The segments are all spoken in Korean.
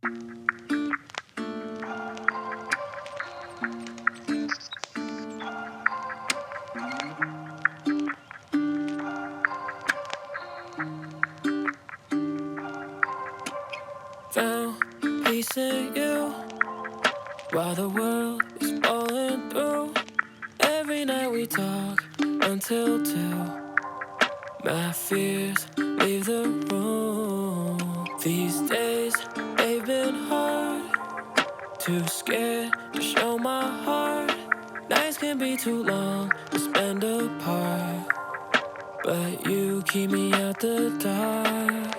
Found peace in you while the world is falling through. Every night we talk until 2. My fears leave the room. These days they've been hard. Too scared to show my heart. Nights can be too long to spend apart, but you keep me out the dark.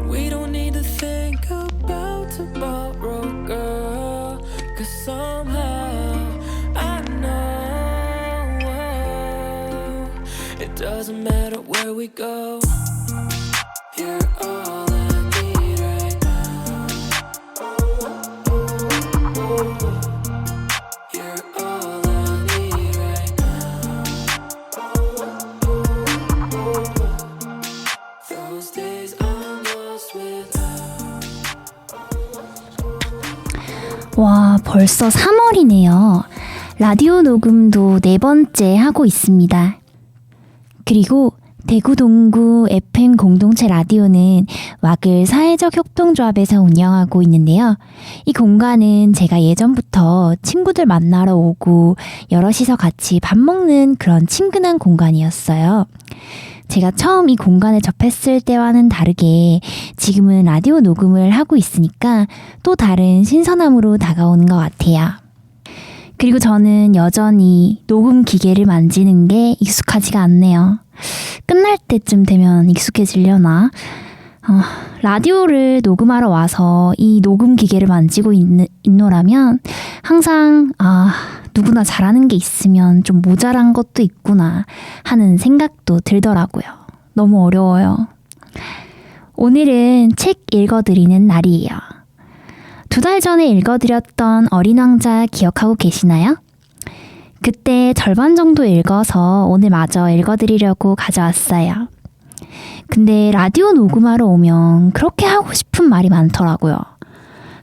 We don't need to think about tomorrow, girl, 'cause somehow I know it doesn't matter where we go. You're all I need right now. You're all I need right now. Those days I'm lost without. 와, 벌써 3월이네요. 라디오 녹음도 4번째 하고 있습니다. 그리고 대구 동구 FM 공동체 라디오는 와글 사회적 협동조합에서 운영하고 있는데요. 이 공간은 제가 예전부터 친구들 만나러 오고 여럿이서 같이 밥 먹는 그런 친근한 공간이었어요. 제가 처음 이 공간에 접했을 때와는 다르게 지금은 라디오 녹음을 하고 있으니까 또 다른 신선함으로 다가오는 것 같아요. 그리고 저는 여전히 녹음 기계를 만지는 게 익숙하지가 않네요. 끝날 때쯤 되면 익숙해지려나? 라디오를 녹음하러 와서 이 녹음 기계를 만지고 있노라면 항상 누구나 잘하는 게 있으면 좀 모자란 것도 있구나 하는 생각도 들더라고요. 너무 어려워요. 오늘은 책 읽어드리는 날이에요. 2달 전에 읽어드렸던 어린 왕자 기억하고 계시나요? 그때 절반 정도 읽어서 오늘 마저 읽어드리려고 가져왔어요. 근데 라디오 녹음하러 오면 그렇게 하고 싶은 말이 많더라고요.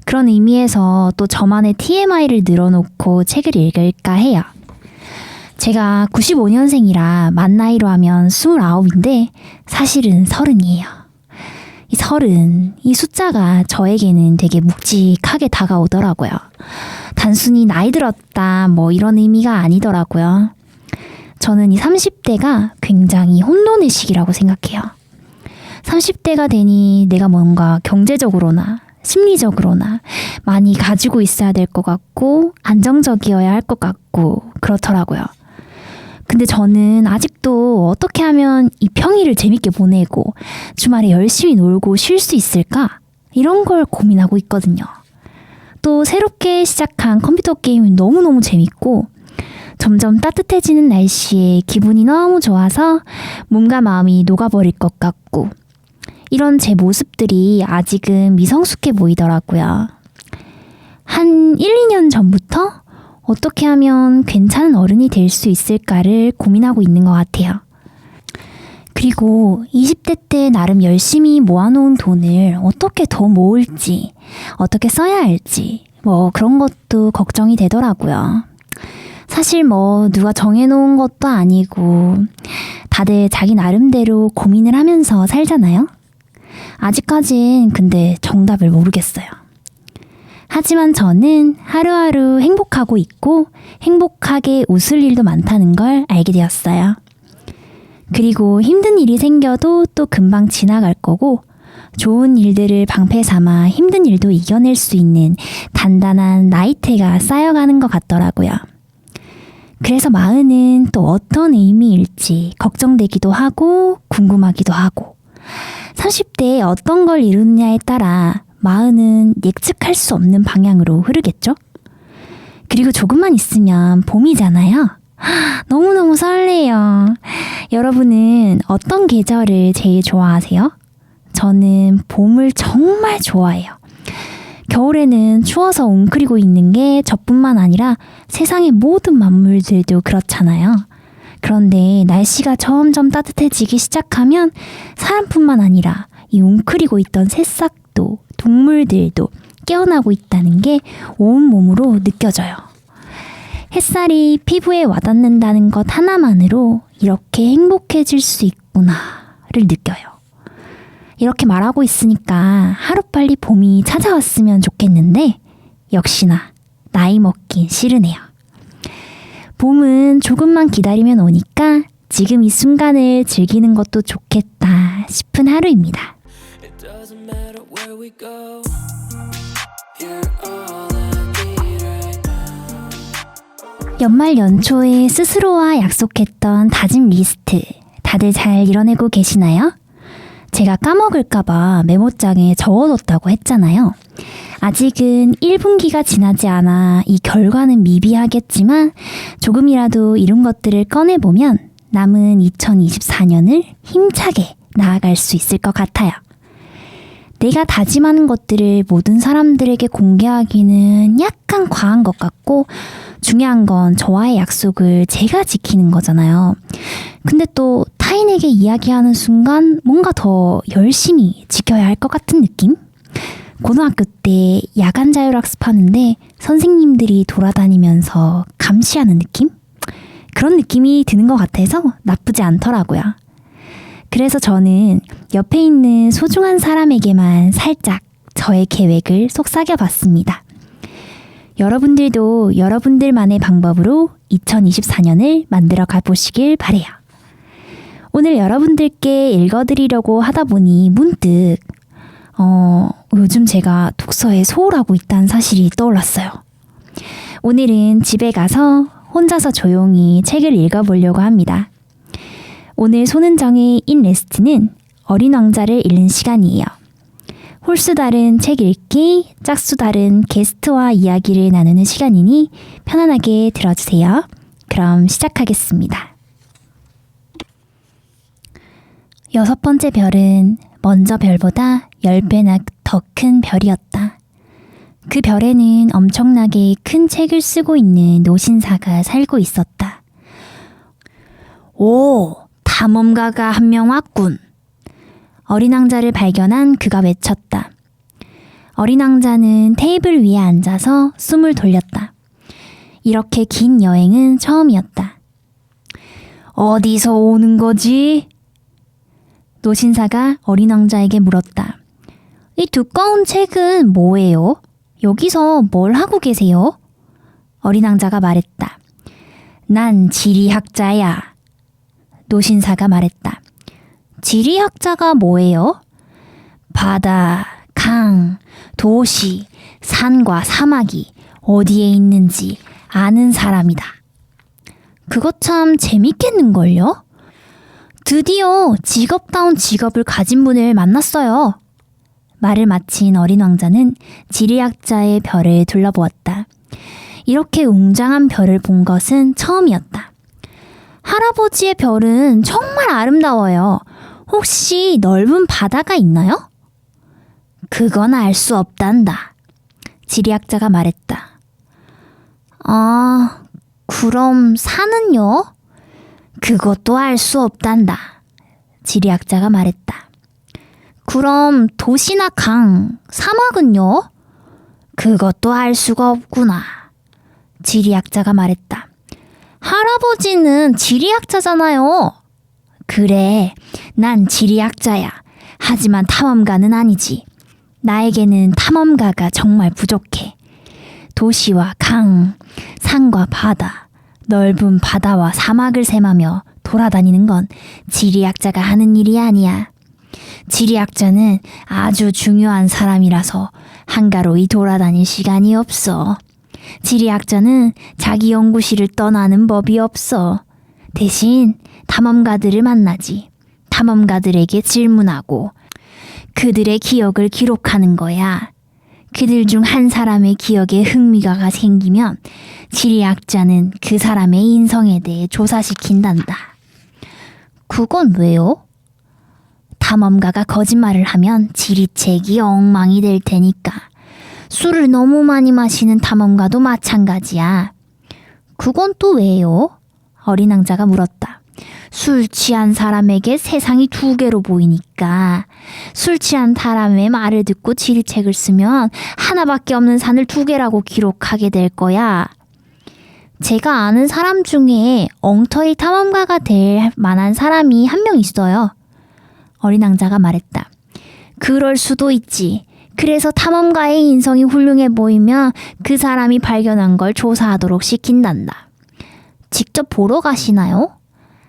그런 의미에서 또 저만의 TMI를 늘어놓고 책을 읽을까 해요. 제가 95년생이라 만 나이로 하면 29인데 사실은 30이에요. 이 30, 이 숫자가 저에게는 되게 묵직하게 다가오더라고요. 단순히 나이 들었다 뭐 이런 의미가 아니더라고요. 저는 이 30대가 굉장히 혼돈의 시기라고 생각해요. 30대가 되니 내가 뭔가 경제적으로나 심리적으로나 많이 가지고 있어야 될 것 같고 안정적이어야 할 것 같고 그렇더라고요. 근데 저는 아직도 어떻게 하면 이 평일을 재밌게 보내고 주말에 열심히 놀고 쉴 수 있을까? 이런 걸 고민하고 있거든요. 또 새롭게 시작한 컴퓨터 게임은 너무너무 재밌고 점점 따뜻해지는 날씨에 기분이 너무 좋아서 몸과 마음이 녹아버릴 것 같고 이런 제 모습들이 아직은 미성숙해 보이더라고요. 한 1, 2년 전부터 어떻게 하면 괜찮은 어른이 될 수 있을까를 고민하고 있는 것 같아요. 그리고 20대 때 나름 열심히 모아놓은 돈을 어떻게 더 모을지, 어떻게 써야 할지, 뭐 그런 것도 걱정이 되더라고요. 사실 뭐 누가 정해놓은 것도 아니고 다들 자기 나름대로 고민을 하면서 살잖아요. 아직까진 근데 정답을 모르겠어요. 하지만 저는 하루하루 행복하고 있고 행복하게 웃을 일도 많다는 걸 알게 되었어요. 그리고 힘든 일이 생겨도 또 금방 지나갈 거고 좋은 일들을 방패 삼아 힘든 일도 이겨낼 수 있는 단단한 나이테가 쌓여가는 것 같더라고요. 그래서 마흔은 또 어떤 의미일지 걱정되기도 하고 궁금하기도 하고 30대에 어떤 걸 이루느냐에 따라 마흔은 예측할 수 없는 방향으로 흐르겠죠? 그리고 조금만 있으면 봄이잖아요. 너무너무 설레요. 여러분은 어떤 계절을 제일 좋아하세요? 저는 봄을 정말 좋아해요. 겨울에는 추워서 웅크리고 있는 게 저뿐만 아니라 세상의 모든 만물들도 그렇잖아요. 그런데 날씨가 점점 따뜻해지기 시작하면 사람뿐만 아니라 이 웅크리고 있던 새싹도 동물들도 깨어나고 있다는 게 온몸으로 느껴져요. 햇살이 피부에 와닿는다는 것 하나만으로 이렇게 행복해질 수 있구나를 느껴요. 이렇게 말하고 있으니까 하루빨리 봄이 찾아왔으면 좋겠는데 역시나 나이 먹긴 싫으네요. 봄은 조금만 기다리면 오니까 지금 이 순간을 즐기는 것도 좋겠다 싶은 하루입니다. It doesn't matter where we go. You're all I need right now. 연말 연초에 스스로와 약속했던 다짐 리스트 다들 잘 이뤄내고 계시나요? 제가 까먹을까봐 메모장에 적어뒀다고 했잖아요. 아직은 1분기가 지나지 않아 이 결과는 미비하겠지만 조금이라도 이룬 것들을 꺼내보면 남은 2024년을 힘차게 나아갈 수 있을 것 같아요. 내가 다짐하는 것들을 모든 사람들에게 공개하기는 약간 과한 것 같고 중요한 건 저와의 약속을 제가 지키는 거잖아요. 근데 또 타인에게 이야기하는 순간 뭔가 더 열심히 지켜야 할 것 같은 느낌? 고등학교 때 야간 자율학습하는데 선생님들이 돌아다니면서 감시하는 느낌? 그런 느낌이 드는 것 같아서 나쁘지 않더라고요. 그래서 저는 옆에 있는 소중한 사람에게만 살짝 저의 계획을 속삭여 봤습니다. 여러분들도 여러분들만의 방법으로 2024년을 만들어 가보시길 바래요. 오늘 여러분들께 읽어드리려고 하다 보니 문득 요즘 제가 독서에 소홀하고 있다는 사실이 떠올랐어요. 오늘은 집에 가서 혼자서 조용히 책을 읽어보려고 합니다. 오늘 손은정의 인레스트는 어린 왕자를 읽는 시간이에요. 홀수 다른 책 읽기, 짝수 다른 게스트와 이야기를 나누는 시간이니 편안하게 들어주세요. 그럼 시작하겠습니다. 6번째 별은 먼저 별보다 10배나 더 큰 별이었다. 그 별에는 엄청나게 큰 책을 쓰고 있는 노신사가 살고 있었다. 오, 탐험가가 한 명 왔군. 어린 왕자를 발견한 그가 외쳤다. 어린 왕자는 테이블 위에 앉아서 숨을 돌렸다. 이렇게 긴 여행은 처음이었다. 어디서 오는 거지? 노신사가 어린 왕자에게 물었다. 이 두꺼운 책은 뭐예요? 여기서 뭘 하고 계세요? 어린 왕자가 말했다. 난 지리학자야. 노신사가 말했다. 지리학자가 뭐예요? 바다, 강, 도시, 산과 사막이 어디에 있는지 아는 사람이다. 그거 참 재밌겠는걸요? 드디어 직업다운 직업을 가진 분을 만났어요. 말을 마친 어린 왕자는 지리학자의 별을 둘러보았다. 이렇게 웅장한 별을 본 것은 처음이었다. 할아버지의 별은 정말 아름다워요. 혹시 넓은 바다가 있나요? 그건 알 수 없단다. 지리학자가 말했다. 아, 그럼 산은요? 그것도 알 수 없단다. 지리학자가 말했다. 그럼 도시나 강, 사막은요? 그것도 알 수가 없구나. 지리학자가 말했다. 할아버지는 지리학자잖아요. 그래, 난 지리학자야. 하지만 탐험가는 아니지. 나에게는 탐험가가 정말 부족해. 도시와 강, 산과 바다, 넓은 바다와 사막을 셈하며 돌아다니는 건 지리학자가 하는 일이 아니야. 지리학자는 아주 중요한 사람이라서 한가로이 돌아다닐 시간이 없어. 지리학자는 자기 연구실을 떠나는 법이 없어. 대신 탐험가들을 만나지. 탐험가들에게 질문하고 그들의 기억을 기록하는 거야. 그들 중 한 사람의 기억에 흥미가 생기면 지리학자는 그 사람의 인성에 대해 조사시킨단다. 그건 왜요? 탐험가가 거짓말을 하면 지리책이 엉망이 될 테니까. 술을 너무 많이 마시는 탐험가도 마찬가지야. 그건 또 왜요? 어린 왕자가 물었다. 술 취한 사람에게 세상이 두 개로 보이니까 술 취한 사람의 말을 듣고 지리책을 쓰면 하나밖에 없는 산을 2개라고 기록하게 될 거야. 제가 아는 사람 중에 엉터리 탐험가가 될 만한 사람이 한 명 있어요. 어린 왕자가 말했다. 그럴 수도 있지. 그래서 탐험가의 인성이 훌륭해 보이면 그 사람이 발견한 걸 조사하도록 시킨단다. 직접 보러 가시나요?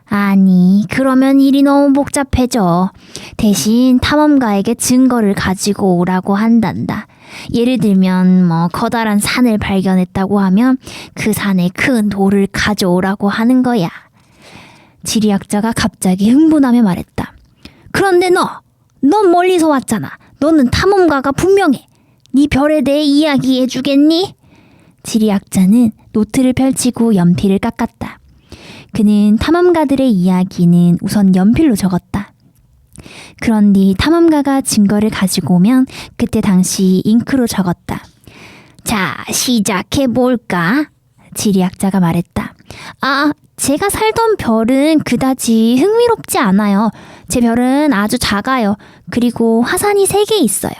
아니, 그러면 일이 너무 복잡해져. 대신 탐험가에게 증거를 가지고 오라고 한단다. 예를 들면 커다란 산을 발견했다고 하면 그 산에 큰 돌을 가져오라고 하는 거야. 지리학자가 갑자기 흥분하며 말했다. 그런데 넌 멀리서 왔잖아. 너는 탐험가가 분명해. 네 별에 대해 이야기해 주겠니? 지리학자는 노트를 펼치고 연필을 깎았다. 그는 탐험가들의 이야기는 우선 연필로 적었다. 그런 뒤 탐험가가 증거를 가지고 오면 그때 당시 잉크로 적었다. 자, 시작해볼까? 지리학자가 말했다. 제가 살던 별은 그다지 흥미롭지 않아요. 제 별은 아주 작아요. 그리고 화산이 3개 있어요.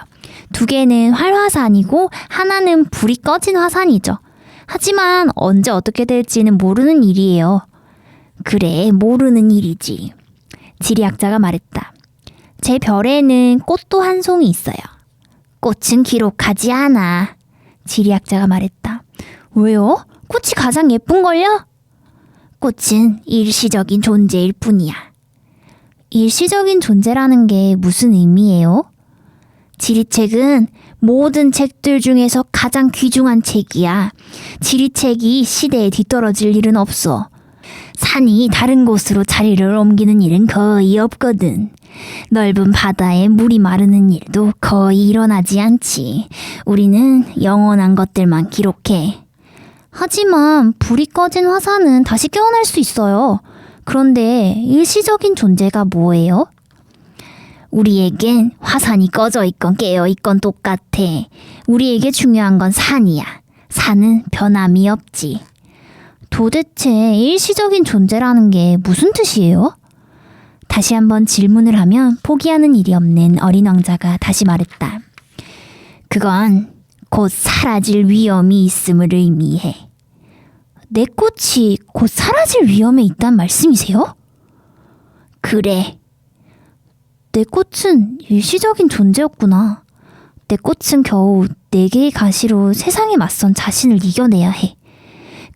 2개는 활화산이고 하나는 불이 꺼진 화산이죠. 하지만 언제 어떻게 될지는 모르는 일이에요. 그래, 모르는 일이지. 지리학자가 말했다. 제 별에는 꽃도 한 송이 있어요. 꽃은 기록하지 않아. 지리학자가 말했다. 왜요? 꽃이 가장 예쁜걸요? 꽃은 일시적인 존재일 뿐이야. 일시적인 존재라는 게 무슨 의미예요? 지리책은 모든 책들 중에서 가장 귀중한 책이야. 지리책이 시대에 뒤떨어질 일은 없어. 산이 다른 곳으로 자리를 옮기는 일은 거의 없거든. 넓은 바다에 물이 마르는 일도 거의 일어나지 않지. 우리는 영원한 것들만 기록해. 하지만 불이 꺼진 화산은 다시 깨어날 수 있어요. 그런데 일시적인 존재가 뭐예요? 우리에겐 화산이 꺼져 있건 깨어 있건 똑같아. 우리에게 중요한 건 산이야. 산은 변함이 없지. 도대체 일시적인 존재라는 게 무슨 뜻이에요? 다시 한번 질문을 하면 포기하는 일이 없는 어린 왕자가 다시 말했다. 그건 곧 사라질 위험이 있음을 의미해. 내 꽃이 곧 사라질 위험에 있단 말씀이세요? 그래. 내 꽃은 일시적인 존재였구나. 내 꽃은 겨우 4개의 가시로 세상에 맞선 자신을 이겨내야 해.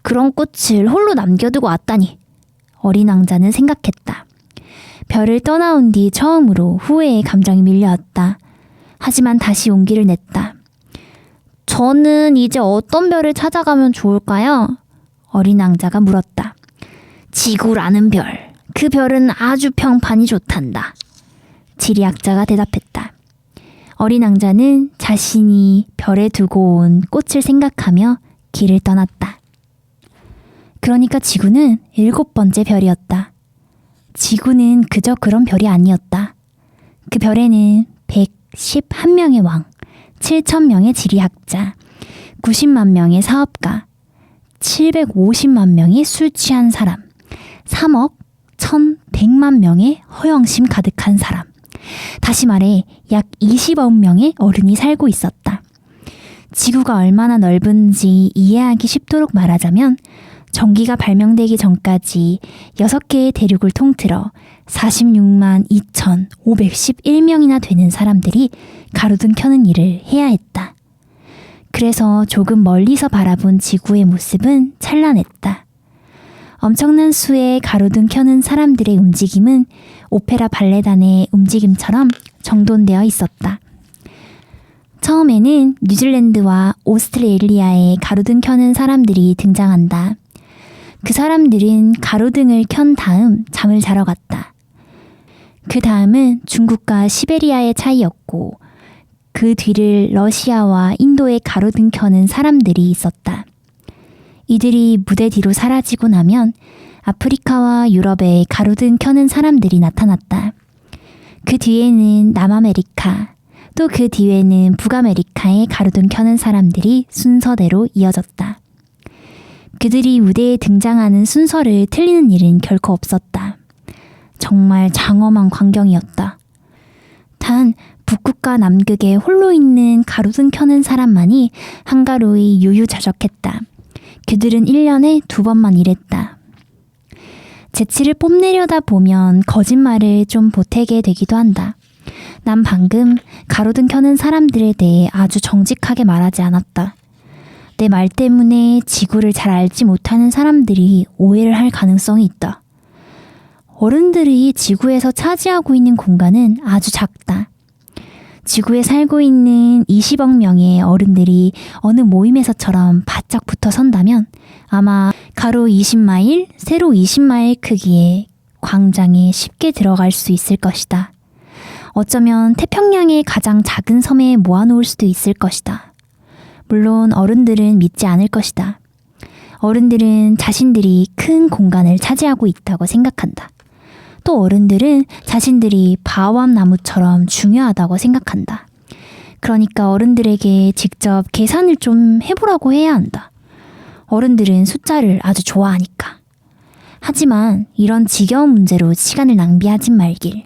그런 꽃을 홀로 남겨두고 왔다니. 어린 왕자는 생각했다. 별을 떠나온 뒤 처음으로 후회의 감정이 밀려왔다. 하지만 다시 용기를 냈다. 저는 이제 어떤 별을 찾아가면 좋을까요? 어린 왕자가 물었다. 지구라는 별. 그 별은 아주 평판이 좋단다. 지리학자가 대답했다. 어린 왕자는 자신이 별에 두고 온 꽃을 생각하며 길을 떠났다. 그러니까 지구는 7번째 별이었다. 지구는 그저 그런 별이 아니었다. 그 별에는 111명의 왕, 7,000명의 지리학자, 90만 명의 사업가, 750만 명의 술 취한 사람, 3억 1,100만 명의 허영심 가득한 사람, 다시 말해 약 20억 명의 어른이 살고 있었다. 지구가 얼마나 넓은지 이해하기 쉽도록 말하자면 전기가 발명되기 전까지 6개의 대륙을 통틀어 46만 2,511명이나 되는 사람들이 가로등 켜는 일을 해야 했다. 그래서 조금 멀리서 바라본 지구의 모습은 찬란했다. 엄청난 수의 가로등 켜는 사람들의 움직임은 오페라 발레단의 움직임처럼 정돈되어 있었다. 처음에는 뉴질랜드와 오스트레일리아의 가로등 켜는 사람들이 등장한다. 그 사람들은 가로등을 켠 다음 잠을 자러 갔다. 그 다음은 중국과 시베리아의 차이였고 그 뒤를 러시아와 인도의 가로등 켜는 사람들이 있었다. 이들이 무대 뒤로 사라지고 나면 아프리카와 유럽의 가로등 켜는 사람들이 나타났다. 그 뒤에는 남아메리카, 또 그 뒤에는 북아메리카의 가로등 켜는 사람들이 순서대로 이어졌다. 그들이 무대에 등장하는 순서를 틀리는 일은 결코 없었다. 정말 장엄한 광경이었다. 단 북극과 남극에 홀로 있는 가로등 켜는 사람만이 한가로이 유유자적했다. 그들은 1년에 2번만 일했다. 재치를 뽐내려다 보면 거짓말을 좀 보태게 되기도 한다. 난 방금 가로등 켜는 사람들에 대해 아주 정직하게 말하지 않았다. 내 말 때문에 지구를 잘 알지 못하는 사람들이 오해를 할 가능성이 있다. 어른들이 지구에서 차지하고 있는 공간은 아주 작다. 지구에 살고 있는 20억 명의 어른들이 어느 모임에서처럼 바짝 붙어 선다면 아마 가로 20마일, 세로 20마일 크기의 광장에 쉽게 들어갈 수 있을 것이다. 어쩌면 태평양의 가장 작은 섬에 모아놓을 수도 있을 것이다. 물론 어른들은 믿지 않을 것이다. 어른들은 자신들이 큰 공간을 차지하고 있다고 생각한다. 또 어른들은 자신들이 바오암 나무처럼 중요하다고 생각한다. 그러니까 어른들에게 직접 계산을 좀 해보라고 해야 한다. 어른들은 숫자를 아주 좋아하니까. 하지만 이런 지겨운 문제로 시간을 낭비하진 말길.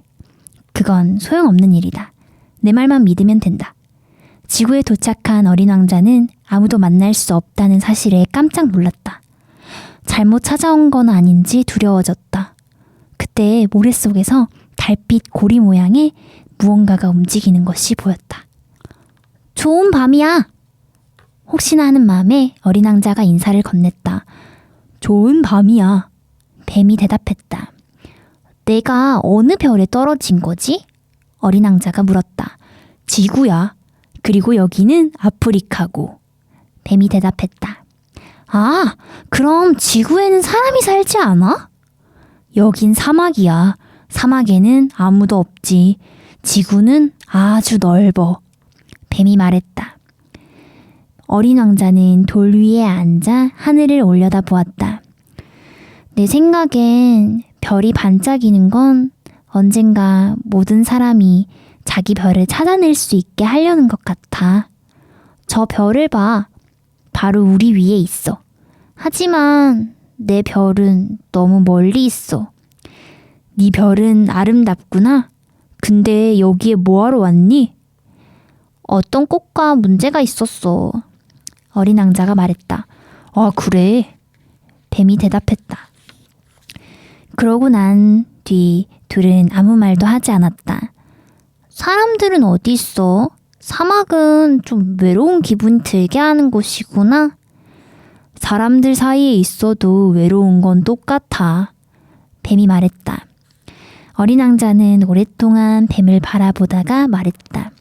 그건 소용없는 일이다. 내 말만 믿으면 된다. 지구에 도착한 어린 왕자는 아무도 만날 수 없다는 사실에 깜짝 놀랐다. 잘못 찾아온 건 아닌지 두려워졌다. 그때 모래 속에서 달빛 고리 모양의 무언가가 움직이는 것이 보였다. 좋은 밤이야! 혹시나 하는 마음에 어린 왕자가 인사를 건넸다. 좋은 밤이야. 뱀이 대답했다. 내가 어느 별에 떨어진 거지? 어린 왕자가 물었다. 지구야. 그리고 여기는 아프리카고. 뱀이 대답했다. 아, 그럼 지구에는 사람이 살지 않아? 여긴 사막이야. 사막에는 아무도 없지. 지구는 아주 넓어. 뱀이 말했다. 어린 왕자는 돌 위에 앉아 하늘을 올려다보았다. 내 생각엔 별이 반짝이는 건 언젠가 모든 사람이 자기 별을 찾아낼 수 있게 하려는 것 같아. 저 별을 봐. 바로 우리 위에 있어. 하지만 내 별은 너무 멀리 있어. 네 별은 아름답구나. 근데 여기에 뭐하러 왔니? 어떤 꽃과 문제가 있었어. 어린 왕자가 말했다. 아, 그래? 뱀이 대답했다. 그러고 난 뒤 둘은 아무 말도 하지 않았다. 사람들은 어디 있어? 사막은 좀 외로운 기분 들게 하는 곳이구나. 사람들 사이에 있어도 외로운 건 똑같아. 뱀이 말했다. 어린 왕자는 오랫동안 뱀을 바라보다가 말했다.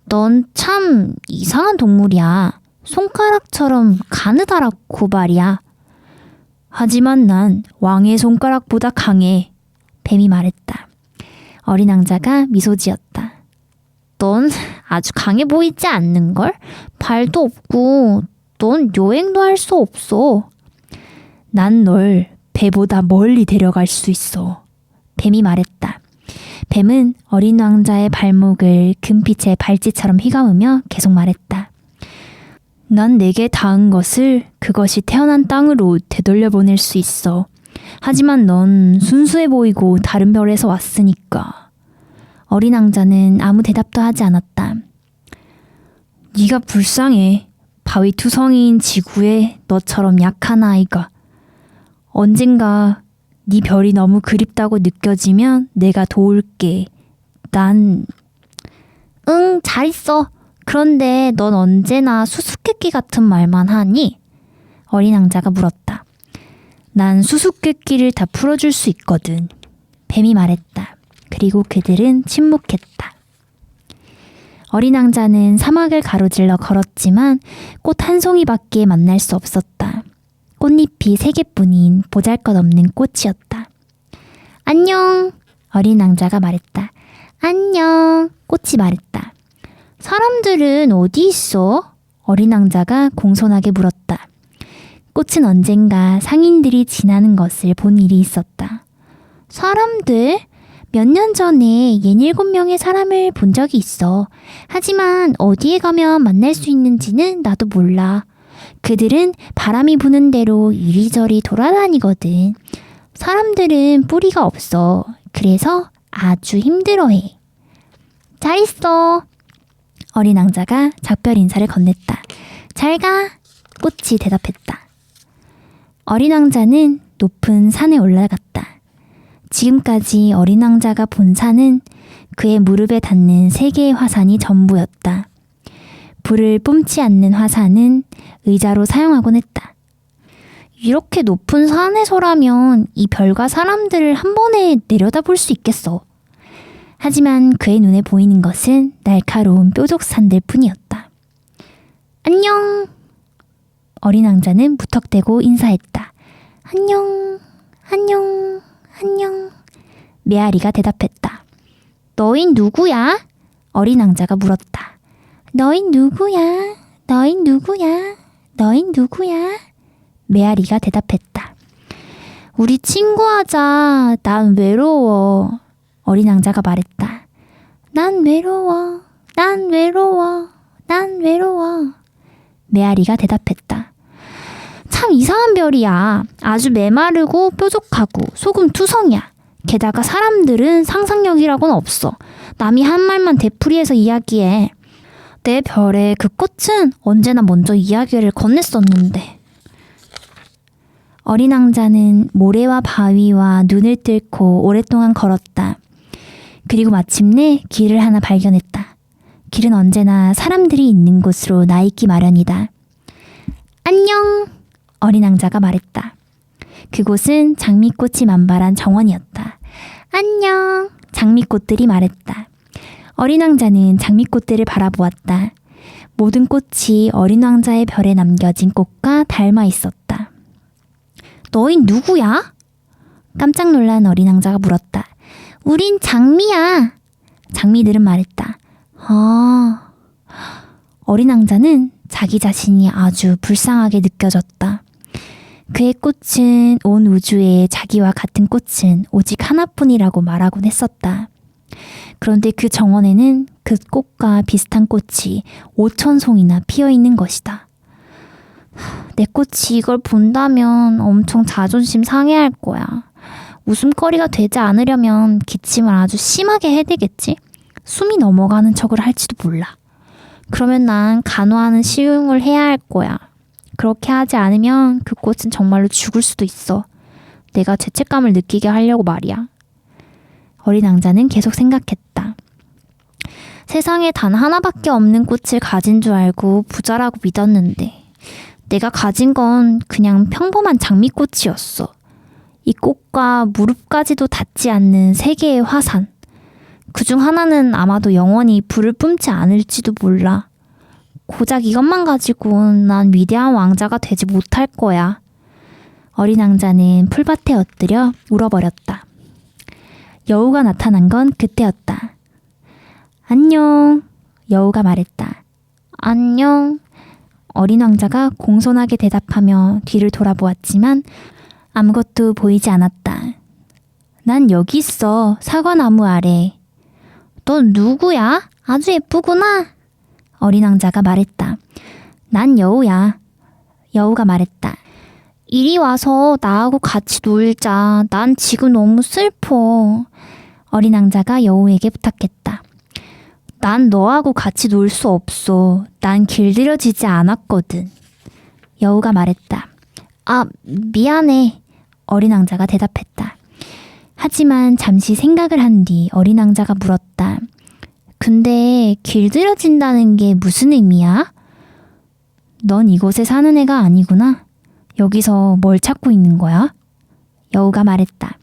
넌 참 이상한 동물이야. 손가락처럼 가느다랗고 말이야. 하지만 난 왕의 손가락보다 강해. 뱀이 말했다. 어린 왕자가 미소 지었다. 넌 아주 강해 보이지 않는걸? 발도 없고 넌 여행도 할 수 없어. 난 널 배보다 멀리 데려갈 수 있어. 뱀이 말했다. 뱀은 어린 왕자의 발목을 금빛의 발찌처럼 휘감으며 계속 말했다. 난 내게 닿은 것을 그것이 태어난 땅으로 되돌려 보낼 수 있어. 하지만 넌 순수해 보이고 다른 별에서 왔으니까. 어린 왕자는 아무 대답도 하지 않았다. 네가 불쌍해. 바위투성이인 지구에 너처럼 약한 아이가. 언젠가 네 별이 너무 그립다고 느껴지면 내가 도울게. 난... 응, 잘 있어. 그런데 넌 언제나 수수께끼 같은 말만 하니? 어린 왕자가 물었다. 난 수수께끼를 다 풀어줄 수 있거든. 뱀이 말했다. 그리고 그들은 침묵했다. 어린 왕자는 사막을 가로질러 걸었지만 꽃 한 송이밖에 만날 수 없었다. 꽃잎이 3개뿐인 보잘것없는 꽃이었다. 안녕! 어린 왕자가 말했다. 안녕! 꽃이 말했다. 사람들은 어디 있어? 어린 왕자가 공손하게 물었다. 꽃은 언젠가 상인들이 지나는 것을 본 일이 있었다. 사람들? 몇 년 전에 67명의 사람을 본 적이 있어. 하지만 어디에 가면 만날 수 있는지는 나도 몰라. 그들은 바람이 부는 대로 이리저리 돌아다니거든. 사람들은 뿌리가 없어. 그래서 아주 힘들어해. 잘 있어. 어린 왕자가 작별 인사를 건넸다. 잘 가. 꽃이 대답했다. 어린 왕자는 높은 산에 올라갔다. 지금까지 어린 왕자가 본 산은 그의 무릎에 닿는 3개의 화산이 전부였다. 불을 뿜지 않는 화산은 의자로 사용하곤 했다. 이렇게 높은 산에서라면 이 별과 사람들을 한 번에 내려다볼 수 있겠어. 하지만 그의 눈에 보이는 것은 날카로운 뾰족산들 뿐이었다. 안녕. 어린 왕자는 무턱대고 인사했다. 안녕, 안녕, 안녕. 메아리가 대답했다. 너흰 누구야? 어린 왕자가 물었다. 너흰 누구야? 너흰 누구야? 너흰 누구야? 메아리가 대답했다. 우리 친구하자. 난 외로워. 어린 왕자가 말했다. 난 외로워. 난 외로워. 난 외로워. 메아리가 대답했다. 참 이상한 별이야. 아주 메마르고 뾰족하고 소금투성이야. 게다가 사람들은 상상력이라고는 없어. 남이 한 말만 되풀이해서 이야기해. 내 별의 그 꽃은 언제나 먼저 이야기를 건넸었는데. 어린 왕자는 모래와 바위와 눈을 뚫고 오랫동안 걸었다. 그리고 마침내 길을 하나 발견했다. 길은 언제나 사람들이 있는 곳으로 나 있기 마련이다. 안녕! 어린 왕자가 말했다. 그곳은 장미꽃이 만발한 정원이었다. 안녕! 장미꽃들이 말했다. 어린 왕자는 장미꽃들을 바라보았다. 모든 꽃이 어린 왕자의 별에 남겨진 꽃과 닮아 있었다. 너흰 누구야? 깜짝 놀란 어린 왕자가 물었다. 우린 장미야. 장미들은 말했다. 아, 어린 왕자는 자기 자신이 아주 불쌍하게 느껴졌다. 그의 꽃은 온 우주에 자기와 같은 꽃은 오직 하나뿐이라고 말하곤 했었다. 그런데 그 정원에는 그 꽃과 비슷한 꽃이 5,000송이나 피어있는 것이다. 내 꽃이 이걸 본다면 엄청 자존심 상해할 거야. 웃음거리가 되지 않으려면 기침을 아주 심하게 해대겠지? 숨이 넘어가는 척을 할지도 몰라. 그러면 난 간호하는 시용을 해야 할 거야. 그렇게 하지 않으면 그 꽃은 정말로 죽을 수도 있어. 내가 죄책감을 느끼게 하려고 말이야. 어린 왕자는 계속 생각했다. 세상에 단 하나밖에 없는 꽃을 가진 줄 알고 부자라고 믿었는데 내가 가진 건 그냥 평범한 장미꽃이었어. 이 꽃과 무릎까지도 닿지 않는 3개의 화산. 그중 하나는 아마도 영원히 불을 뿜지 않을지도 몰라. 고작 이것만 가지고는 난 위대한 왕자가 되지 못할 거야. 어린 왕자는 풀밭에 엎드려 울어버렸다. 여우가 나타난 건 그때였다. 안녕. 여우가 말했다. 안녕. 어린 왕자가 공손하게 대답하며 뒤를 돌아보았지만 아무것도 보이지 않았다. 난 여기 있어. 사과나무 아래. 너 누구야? 아주 예쁘구나. 어린 왕자가 말했다. 난 여우야. 여우가 말했다. 이리 와서 나하고 같이 놀자. 난 지금 너무 슬퍼. 어린 왕자가 여우에게 부탁했다. 난 너하고 같이 놀 수 없어. 난 길들여지지 않았거든. 여우가 말했다. 아, 미안해. 어린 왕자가 대답했다. 하지만 잠시 생각을 한 뒤 어린 왕자가 물었다. 근데 길들여진다는 게 무슨 의미야? 넌 이곳에 사는 애가 아니구나. 여기서 뭘 찾고 있는 거야? 여우가 말했다.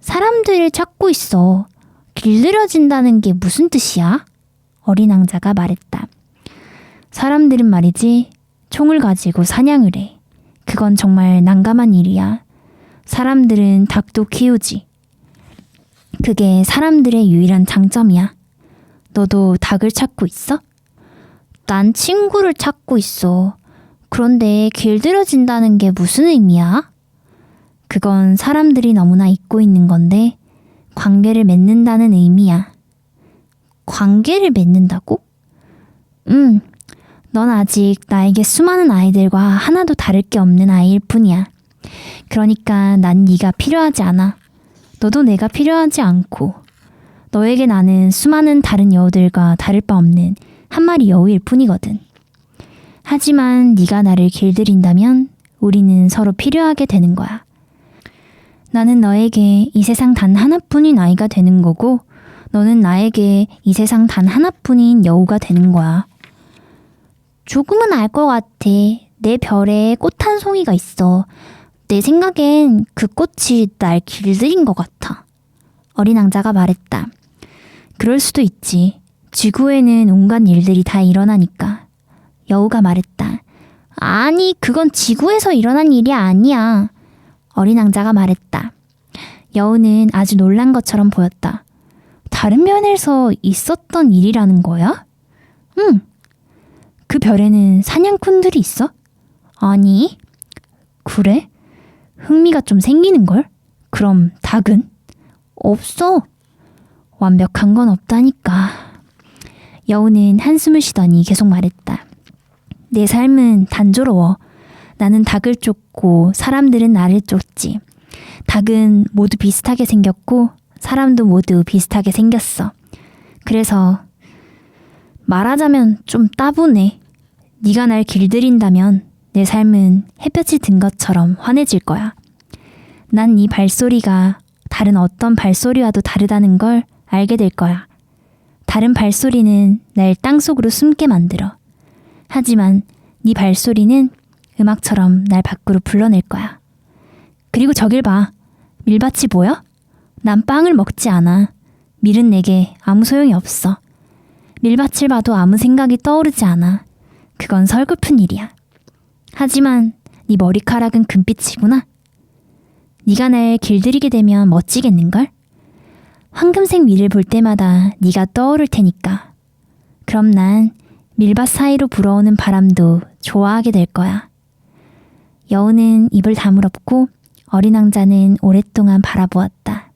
사람들을 찾고 있어. 길들여진다는 게 무슨 뜻이야? 어린 왕자가 말했다. 사람들은 말이지 총을 가지고 사냥을 해. 그건 정말 난감한 일이야. 사람들은 닭도 키우지. 그게 사람들의 유일한 장점이야. 너도 닭을 찾고 있어? 난 친구를 찾고 있어. 그런데 길들여진다는 게 무슨 의미야? 그건 사람들이 너무나 잊고 있는 건데 관계를 맺는다는 의미야. 관계를 맺는다고? 넌 아직 나에게 수많은 아이들과 하나도 다를 게 없는 아이일 뿐이야. 그러니까 난 네가 필요하지 않아. 너도 내가 필요하지 않고. 너에게 나는 수많은 다른 여우들과 다를 바 없는 한 마리 여우일 뿐이거든. 하지만 네가 나를 길들인다면 우리는 서로 필요하게 되는 거야. 나는 너에게 이 세상 단 하나뿐인 아이가 되는 거고 너는 나에게 이 세상 단 하나뿐인 여우가 되는 거야. 조금은 알 것 같아. 내 별에 꽃 한 송이가 있어. 내 생각엔 그 꽃이 날 길들인 것 같아. 어린 왕자가 말했다. 그럴 수도 있지. 지구에는 온갖 일들이 다 일어나니까. 여우가 말했다. 아니, 그건 지구에서 일어난 일이 아니야. 어린 왕자가 말했다. 여우는 아주 놀란 것처럼 보였다. 다른 면에서 있었던 일이라는 거야? 응. 그 별에는 사냥꾼들이 있어? 아니. 그래? 흥미가 좀 생기는걸? 그럼 닭은? 없어. 완벽한 건 없다니까. 여우는 한숨을 쉬더니 계속 말했다. 내 삶은 단조로워. 나는 닭을 쫓고 사람들은 나를 쫓지. 닭은 모두 비슷하게 생겼고 사람도 모두 비슷하게 생겼어. 그래서 말하자면 좀 따분해. 네가 날 길들인다면 내 삶은 햇볕이 든 것처럼 환해질 거야. 난 네 발소리가 다른 어떤 발소리와도 다르다는 걸 알게 될 거야. 다른 발소리는 날 땅속으로 숨게 만들어. 하지만 네 발소리는 음악처럼 날 밖으로 불러낼 거야. 그리고 저길 봐. 밀밭이 보여? 난 빵을 먹지 않아. 밀은 내게 아무 소용이 없어. 밀밭을 봐도 아무 생각이 떠오르지 않아. 그건 설글픈 일이야. 하지만 네 머리카락은 금빛이구나. 네가 날 길들이게 되면 멋지겠는걸? 황금색 밀을 볼 때마다 네가 떠오를 테니까. 그럼 난 밀밭 사이로 불어오는 바람도 좋아하게 될 거야. 여우는 입을 다물었고 어린 왕자는 오랫동안 바라보았다.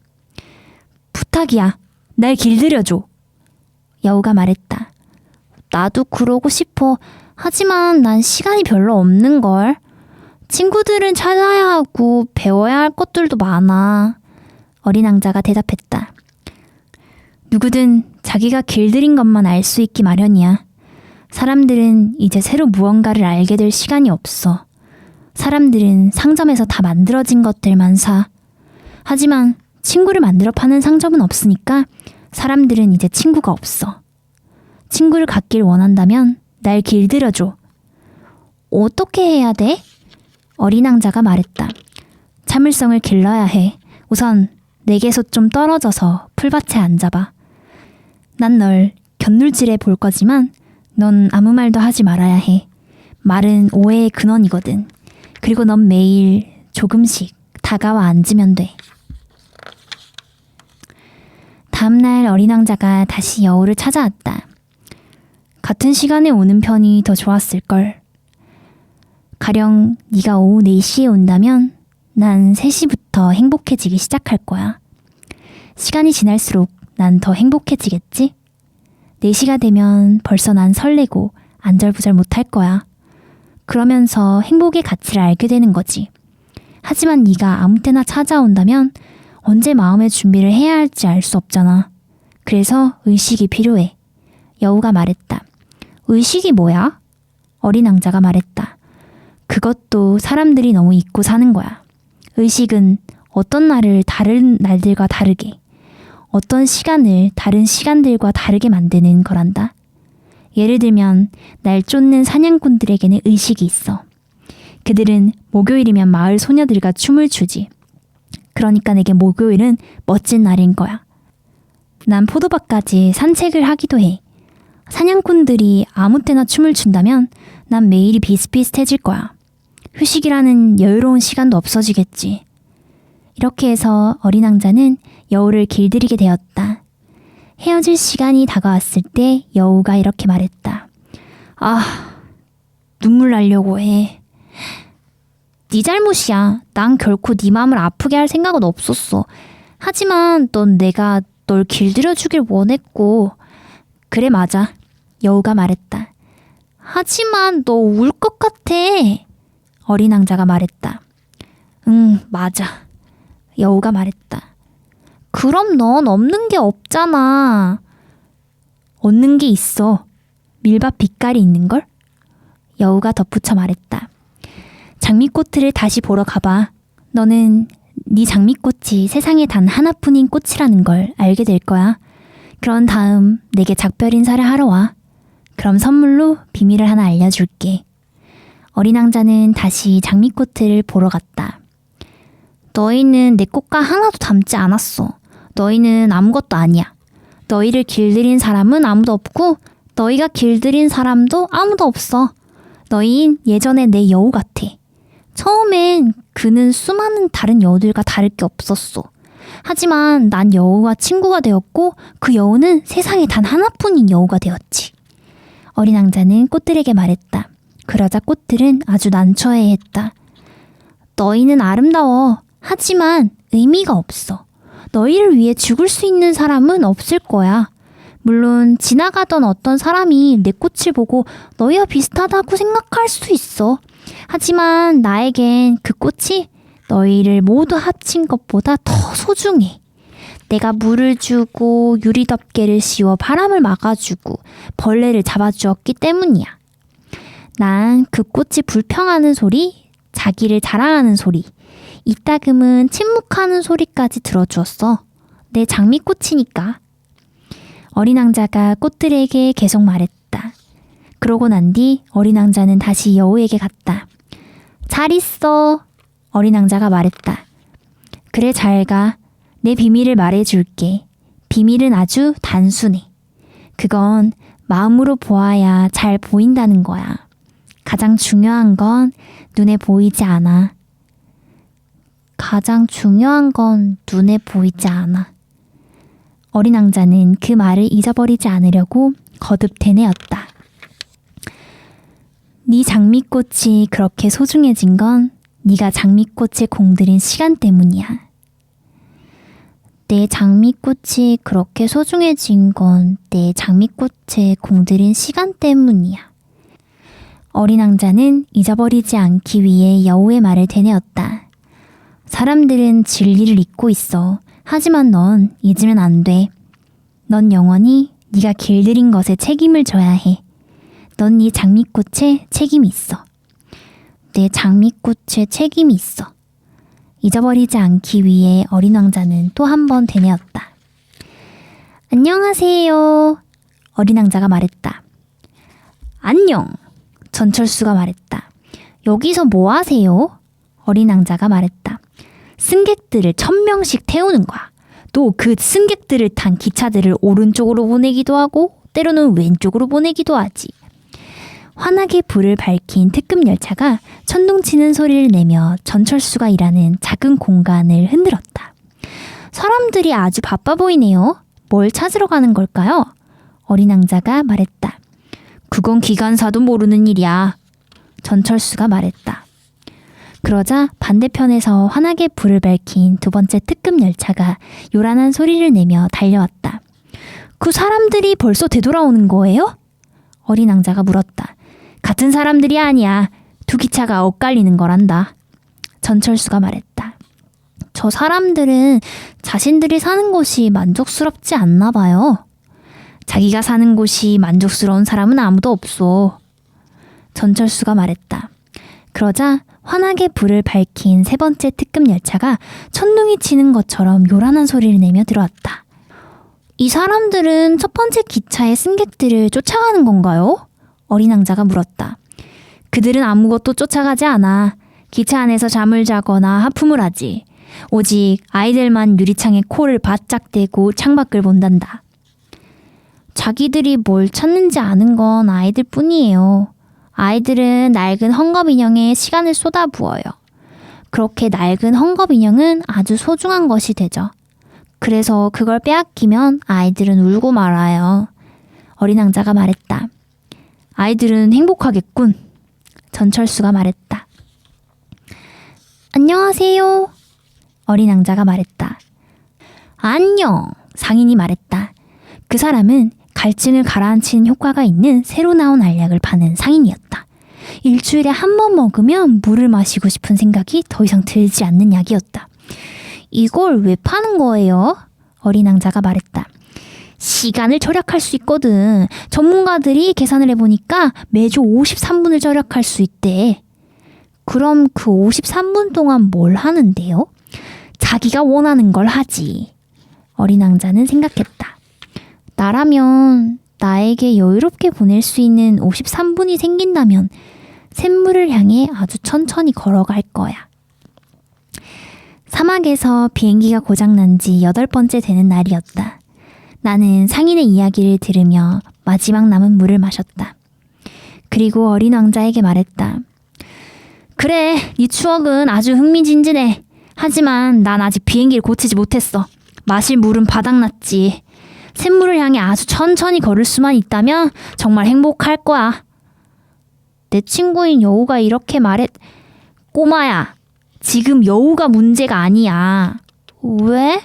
부탁이야. 날 길들여줘. 여우가 말했다. 나도 그러고 싶어. 하지만 난 시간이 별로 없는걸. 친구들은 찾아야 하고 배워야 할 것들도 많아. 어린 왕자가 대답했다. 누구든 자기가 길들인 것만 알 수 있기 마련이야. 사람들은 이제 새로 무언가를 알게 될 시간이 없어. 사람들은 상점에서 다 만들어진 것들만 사. 하지만 친구를 만들어 파는 상점은 없으니까 사람들은 이제 친구가 없어. 친구를 갖길 원한다면 날 길들여줘. 어떻게 해야 돼? 어린 왕자가 말했다. 참을성을 길러야 해. 우선 내게서 좀 떨어져서 풀밭에 앉아봐. 난 널 곁눈질해 볼 거지만 넌 아무 말도 하지 말아야 해. 말은 오해의 근원이거든. 그리고 넌 매일 조금씩 다가와 앉으면 돼. 다음날 어린 왕자가 다시 여우를 찾아왔다. 같은 시간에 오는 편이 더 좋았을걸. 가령 네가 오후 4시에 온다면 난 3시부터 행복해지기 시작할 거야. 시간이 지날수록 난 더 행복해지겠지? 4시가 되면 벌써 난 설레고 안절부절 못할 거야. 그러면서 행복의 가치를 알게 되는 거지. 하지만 네가 아무 때나 찾아온다면 언제 마음의 준비를 해야 할지 알 수 없잖아. 그래서 의식이 필요해. 여우가 말했다. 의식이 뭐야? 어린 왕자가 말했다. 그것도 사람들이 너무 잊고 사는 거야. 의식은 어떤 날을 다른 날들과 다르게, 어떤 시간을 다른 시간들과 다르게 만드는 거란다. 예를 들면 날 쫓는 사냥꾼들에게는 의식이 있어. 그들은 목요일이면 마을 소녀들과 춤을 추지. 그러니까 내게 목요일은 멋진 날인 거야. 난 포도밭까지 산책을 하기도 해. 사냥꾼들이 아무 때나 춤을 춘다면 난 매일이 비슷비슷해질 거야. 휴식이라는 여유로운 시간도 없어지겠지. 이렇게 해서 어린 왕자는 여우를 길들이게 되었다. 헤어질 시간이 다가왔을 때 여우가 이렇게 말했다. 아, 눈물 나려고 해. 네 잘못이야. 난 결코 네 마음을 아프게 할 생각은 없었어. 하지만 넌 내가 널 길들여주길 원했고. 그래, 맞아. 여우가 말했다. 하지만 너 울 것 같아. 어린 왕자가 말했다. 응, 맞아. 여우가 말했다. 그럼 넌 없는 게 없잖아. 없는 게 있어. 밀밭 빛깔이 있는걸? 여우가 덧붙여 말했다. 장미꽃을 다시 보러 가봐. 너는 네 장미꽃이 세상에 단 하나뿐인 꽃이라는 걸 알게 될 거야. 그런 다음 내게 작별 인사를 하러 와. 그럼 선물로 비밀을 하나 알려줄게. 어린 왕자는 다시 장미꽃을 보러 갔다. 너희는 내 꽃과 하나도 닮지 않았어. 너희는 아무것도 아니야. 너희를 길들인 사람은 아무도 없고 너희가 길들인 사람도 아무도 없어. 너희는 예전에 내 여우 같아. 처음엔 그는 수많은 다른 여우들과 다를 게 없었어. 하지만 난 여우와 친구가 되었고 그 여우는 세상에 단 하나뿐인 여우가 되었지. 어린 왕자는 꽃들에게 말했다. 그러자 꽃들은 아주 난처해했다. 너희는 아름다워. 하지만 의미가 없어. 너희를 위해 죽을 수 있는 사람은 없을 거야. 물론 지나가던 어떤 사람이 내 꽃을 보고 너희와 비슷하다고 생각할 수 있어. 하지만 나에겐 그 꽃이 너희를 모두 합친 것보다 더 소중해. 내가 물을 주고 유리덮개를 씌워 바람을 막아주고 벌레를 잡아주었기 때문이야. 난 그 꽃이 불평하는 소리, 자기를 자랑하는 소리, 이따금은 침묵하는 소리까지 들어주었어. 내 장미꽃이니까. 어린 왕자가 꽃들에게 계속 말했다. 그러고 난 뒤 어린 왕자는 다시 여우에게 갔다. 잘 있어. 어린 왕자가 말했다. 그래, 잘 가. 내 비밀을 말해줄게. 비밀은 아주 단순해. 그건 마음으로 보아야 잘 보인다는 거야. 가장 중요한 건 눈에 보이지 않아. 가장 중요한 건 눈에 보이지 않아. 어린 왕자는 그 말을 잊어버리지 않으려고 거듭 되뇌었다. 네 장미꽃이 그렇게 소중해진 건 네가 장미꽃에 공들인 시간 때문이야. 내 장미꽃이 그렇게 소중해진 건 내 장미꽃에 공들인 시간 때문이야. 어린 왕자는 잊어버리지 않기 위해 여우의 말을 되뇌었다. 사람들은 진리를 잊고 있어. 하지만 넌 잊으면 안 돼. 넌 영원히 네가 길들인 것에 책임을 져야 해. 넌 네 장미꽃에 책임이 있어. 내 장미꽃에 책임이 있어. 잊어버리지 않기 위해 어린 왕자는 또 한 번 되뇌었다. 안녕하세요. 어린 왕자가 말했다. 안녕. 전철수가 말했다. 여기서 뭐 하세요? 어린 왕자가 말했다. 승객들을 1000명씩 태우는 거야. 또 그 승객들을 탄 기차들을 오른쪽으로 보내기도 하고 때로는 왼쪽으로 보내기도 하지. 환하게 불을 밝힌 특급 열차가 천둥치는 소리를 내며 전철수가 일하는 작은 공간을 흔들었다. 사람들이 아주 바빠 보이네요. 뭘 찾으러 가는 걸까요? 어린 왕자가 말했다. 그건 기관사도 모르는 일이야. 전철수가 말했다. 그러자 반대편에서 환하게 불을 밝힌 두 번째 특급 열차가 요란한 소리를 내며 달려왔다. 그 사람들이 벌써 되돌아오는 거예요? 어린 왕자가 물었다. 같은 사람들이 아니야. 두 기차가 엇갈리는 거란다. 전철수가 말했다. 저 사람들은 자신들이 사는 곳이 만족스럽지 않나 봐요. 자기가 사는 곳이 만족스러운 사람은 아무도 없어. 전철수가 말했다. 그러자 환하게 불을 밝힌 세 번째 특급 열차가 천둥이 치는 것처럼 요란한 소리를 내며 들어왔다. 이 사람들은 첫 번째 기차의 승객들을 쫓아가는 건가요? 어린 왕자가 물었다. 그들은 아무것도 쫓아가지 않아. 기차 안에서 잠을 자거나 하품을 하지. 오직 아이들만 유리창에 코를 바짝 대고 창밖을 본단다. 자기들이 뭘 찾는지 아는 건 아이들 뿐이에요. 아이들은 낡은 헝겊 인형에 시간을 쏟아부어요. 그렇게 낡은 헝겊 인형은 아주 소중한 것이 되죠. 그래서 그걸 빼앗기면 아이들은 울고 말아요. 어린 왕자가 말했다. 아이들은 행복하겠군. 전철수가 말했다. 안녕하세요. 어린 왕자가 말했다. 안녕. 상인이 말했다. 그 사람은 갈증을 가라앉히는 효과가 있는 새로 나온 알약을 파는 상인이었다. 일주일에 한 번 먹으면 물을 마시고 싶은 생각이 더 이상 들지 않는 약이었다. 이걸 왜 파는 거예요? 어린 왕자가 말했다. 시간을 절약할 수 있거든. 전문가들이 계산을 해보니까 매주 53분을 절약할 수 있대. 그럼 그 53분 동안 뭘 하는데요? 자기가 원하는 걸 하지. 어린 왕자는 생각했다. 나라면 나에게 여유롭게 보낼 수 있는 53분이 생긴다면 샘물을 향해 아주 천천히 걸어갈 거야. 사막에서 비행기가 고장난 지 8번째 되는 날이었다. 나는 상인의 이야기를 들으며 마지막 남은 물을 마셨다. 그리고 어린 왕자에게 말했다. 그래, 네 추억은 아주 흥미진진해. 하지만 난 아직 비행기를 고치지 못했어. 마실 물은 바닥났지. 샘물을 향해 아주 천천히 걸을 수만 있다면 정말 행복할 거야. 내 친구인 여우가 이렇게 꼬마야, 지금 여우가 문제가 아니야. 왜?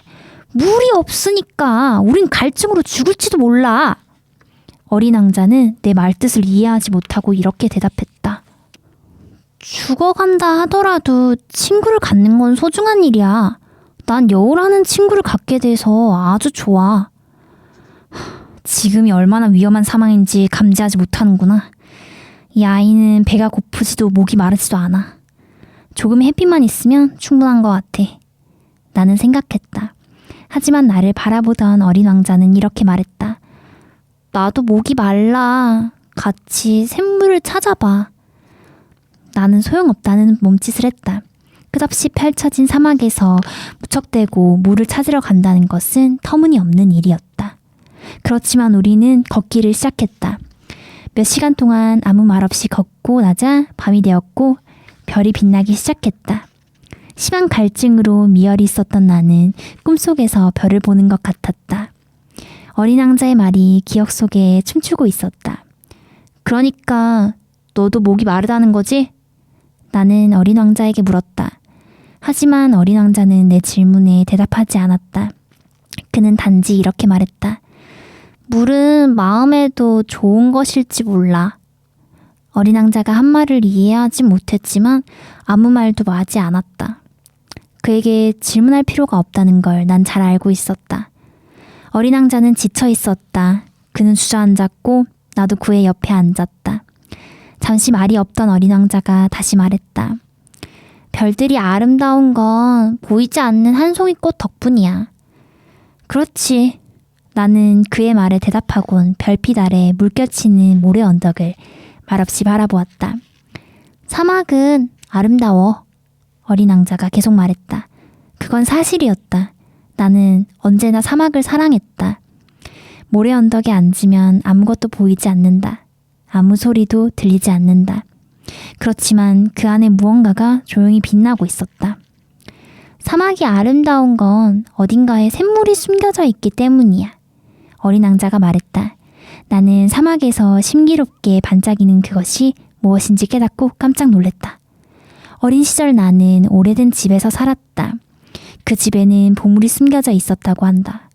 물이 없으니까. 우린 갈증으로 죽을지도 몰라. 어린 왕자는 내 말뜻을 이해하지 못하고 이렇게 대답했다. 죽어간다 하더라도 친구를 갖는 건 소중한 일이야. 난 여우라는 친구를 갖게 돼서 아주 좋아. 지금이 얼마나 위험한 상황인지 감지하지 못하는구나. 이 아이는 배가 고프지도 목이 마르지도 않아. 조금의 햇빛만 있으면 충분한 것 같아. 나는 생각했다. 하지만 나를 바라보던 어린 왕자는 이렇게 말했다. 나도 목이 말라. 같이 샘물을 찾아봐. 나는 소용없다는 몸짓을 했다. 끝없이 펼쳐진 사막에서 무척대고 물을 찾으러 간다는 것은 터무니없는 일이었다. 그렇지만 우리는 걷기를 시작했다. 몇 시간 동안 아무 말 없이 걷고 나자 밤이 되었고 별이 빛나기 시작했다. 심한 갈증으로 미열이 있었던 나는 꿈속에서 별을 보는 것 같았다. 어린 왕자의 말이 기억 속에 춤추고 있었다. 그러니까 너도 목이 마르다는 거지? 나는 어린 왕자에게 물었다. 하지만 어린 왕자는 내 질문에 대답하지 않았다. 그는 단지 이렇게 말했다. 물은 마음에도 좋은 것일지 몰라. 어린 왕자가 한 말을 이해하지 못했지만 아무 말도 하지 않았다. 그에게 질문할 필요가 없다는 걸 난 잘 알고 있었다. 어린 왕자는 지쳐 있었다. 그는 주저앉았고 나도 그의 옆에 앉았다. 잠시 말이 없던 어린 왕자가 다시 말했다. 별들이 아름다운 건 보이지 않는 한 송이 꽃 덕분이야. 그렇지. 나는 그의 말에 대답하곤 별빛 아래 물결치는 모래 언덕을 말없이 바라보았다. 사막은 아름다워. 어린 왕자가 계속 말했다. 그건 사실이었다. 나는 언제나 사막을 사랑했다. 모래 언덕에 앉으면 아무것도 보이지 않는다. 아무 소리도 들리지 않는다. 그렇지만 그 안에 무언가가 조용히 빛나고 있었다. 사막이 아름다운 건 어딘가에 샘물이 숨겨져 있기 때문이야. 어린 왕자가 말했다. 나는 사막에서 신기롭게 반짝이는 그것이 무엇인지 깨닫고 깜짝 놀랐다. 어린 시절 나는 오래된 집에서 살았다. 그 집에는 보물이 숨겨져 있었다고 한다.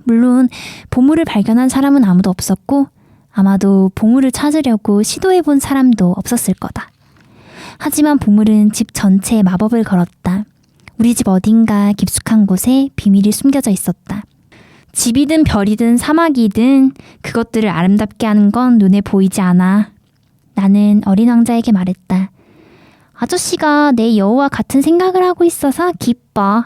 물론 보물을 발견한 사람은 아무도 없었고 아마도 보물을 찾으려고 시도해본 사람도 없었을 거다. 하지만 보물은 집 전체에 마법을 걸었다. 우리 집 어딘가 깊숙한 곳에 비밀이 숨겨져 있었다. 집이든 별이든 사막이든 그것들을 아름답게 하는 건 눈에 보이지 않아. 나는 어린 왕자에게 말했다. 아저씨가 내 여우와 같은 생각을 하고 있어서 기뻐.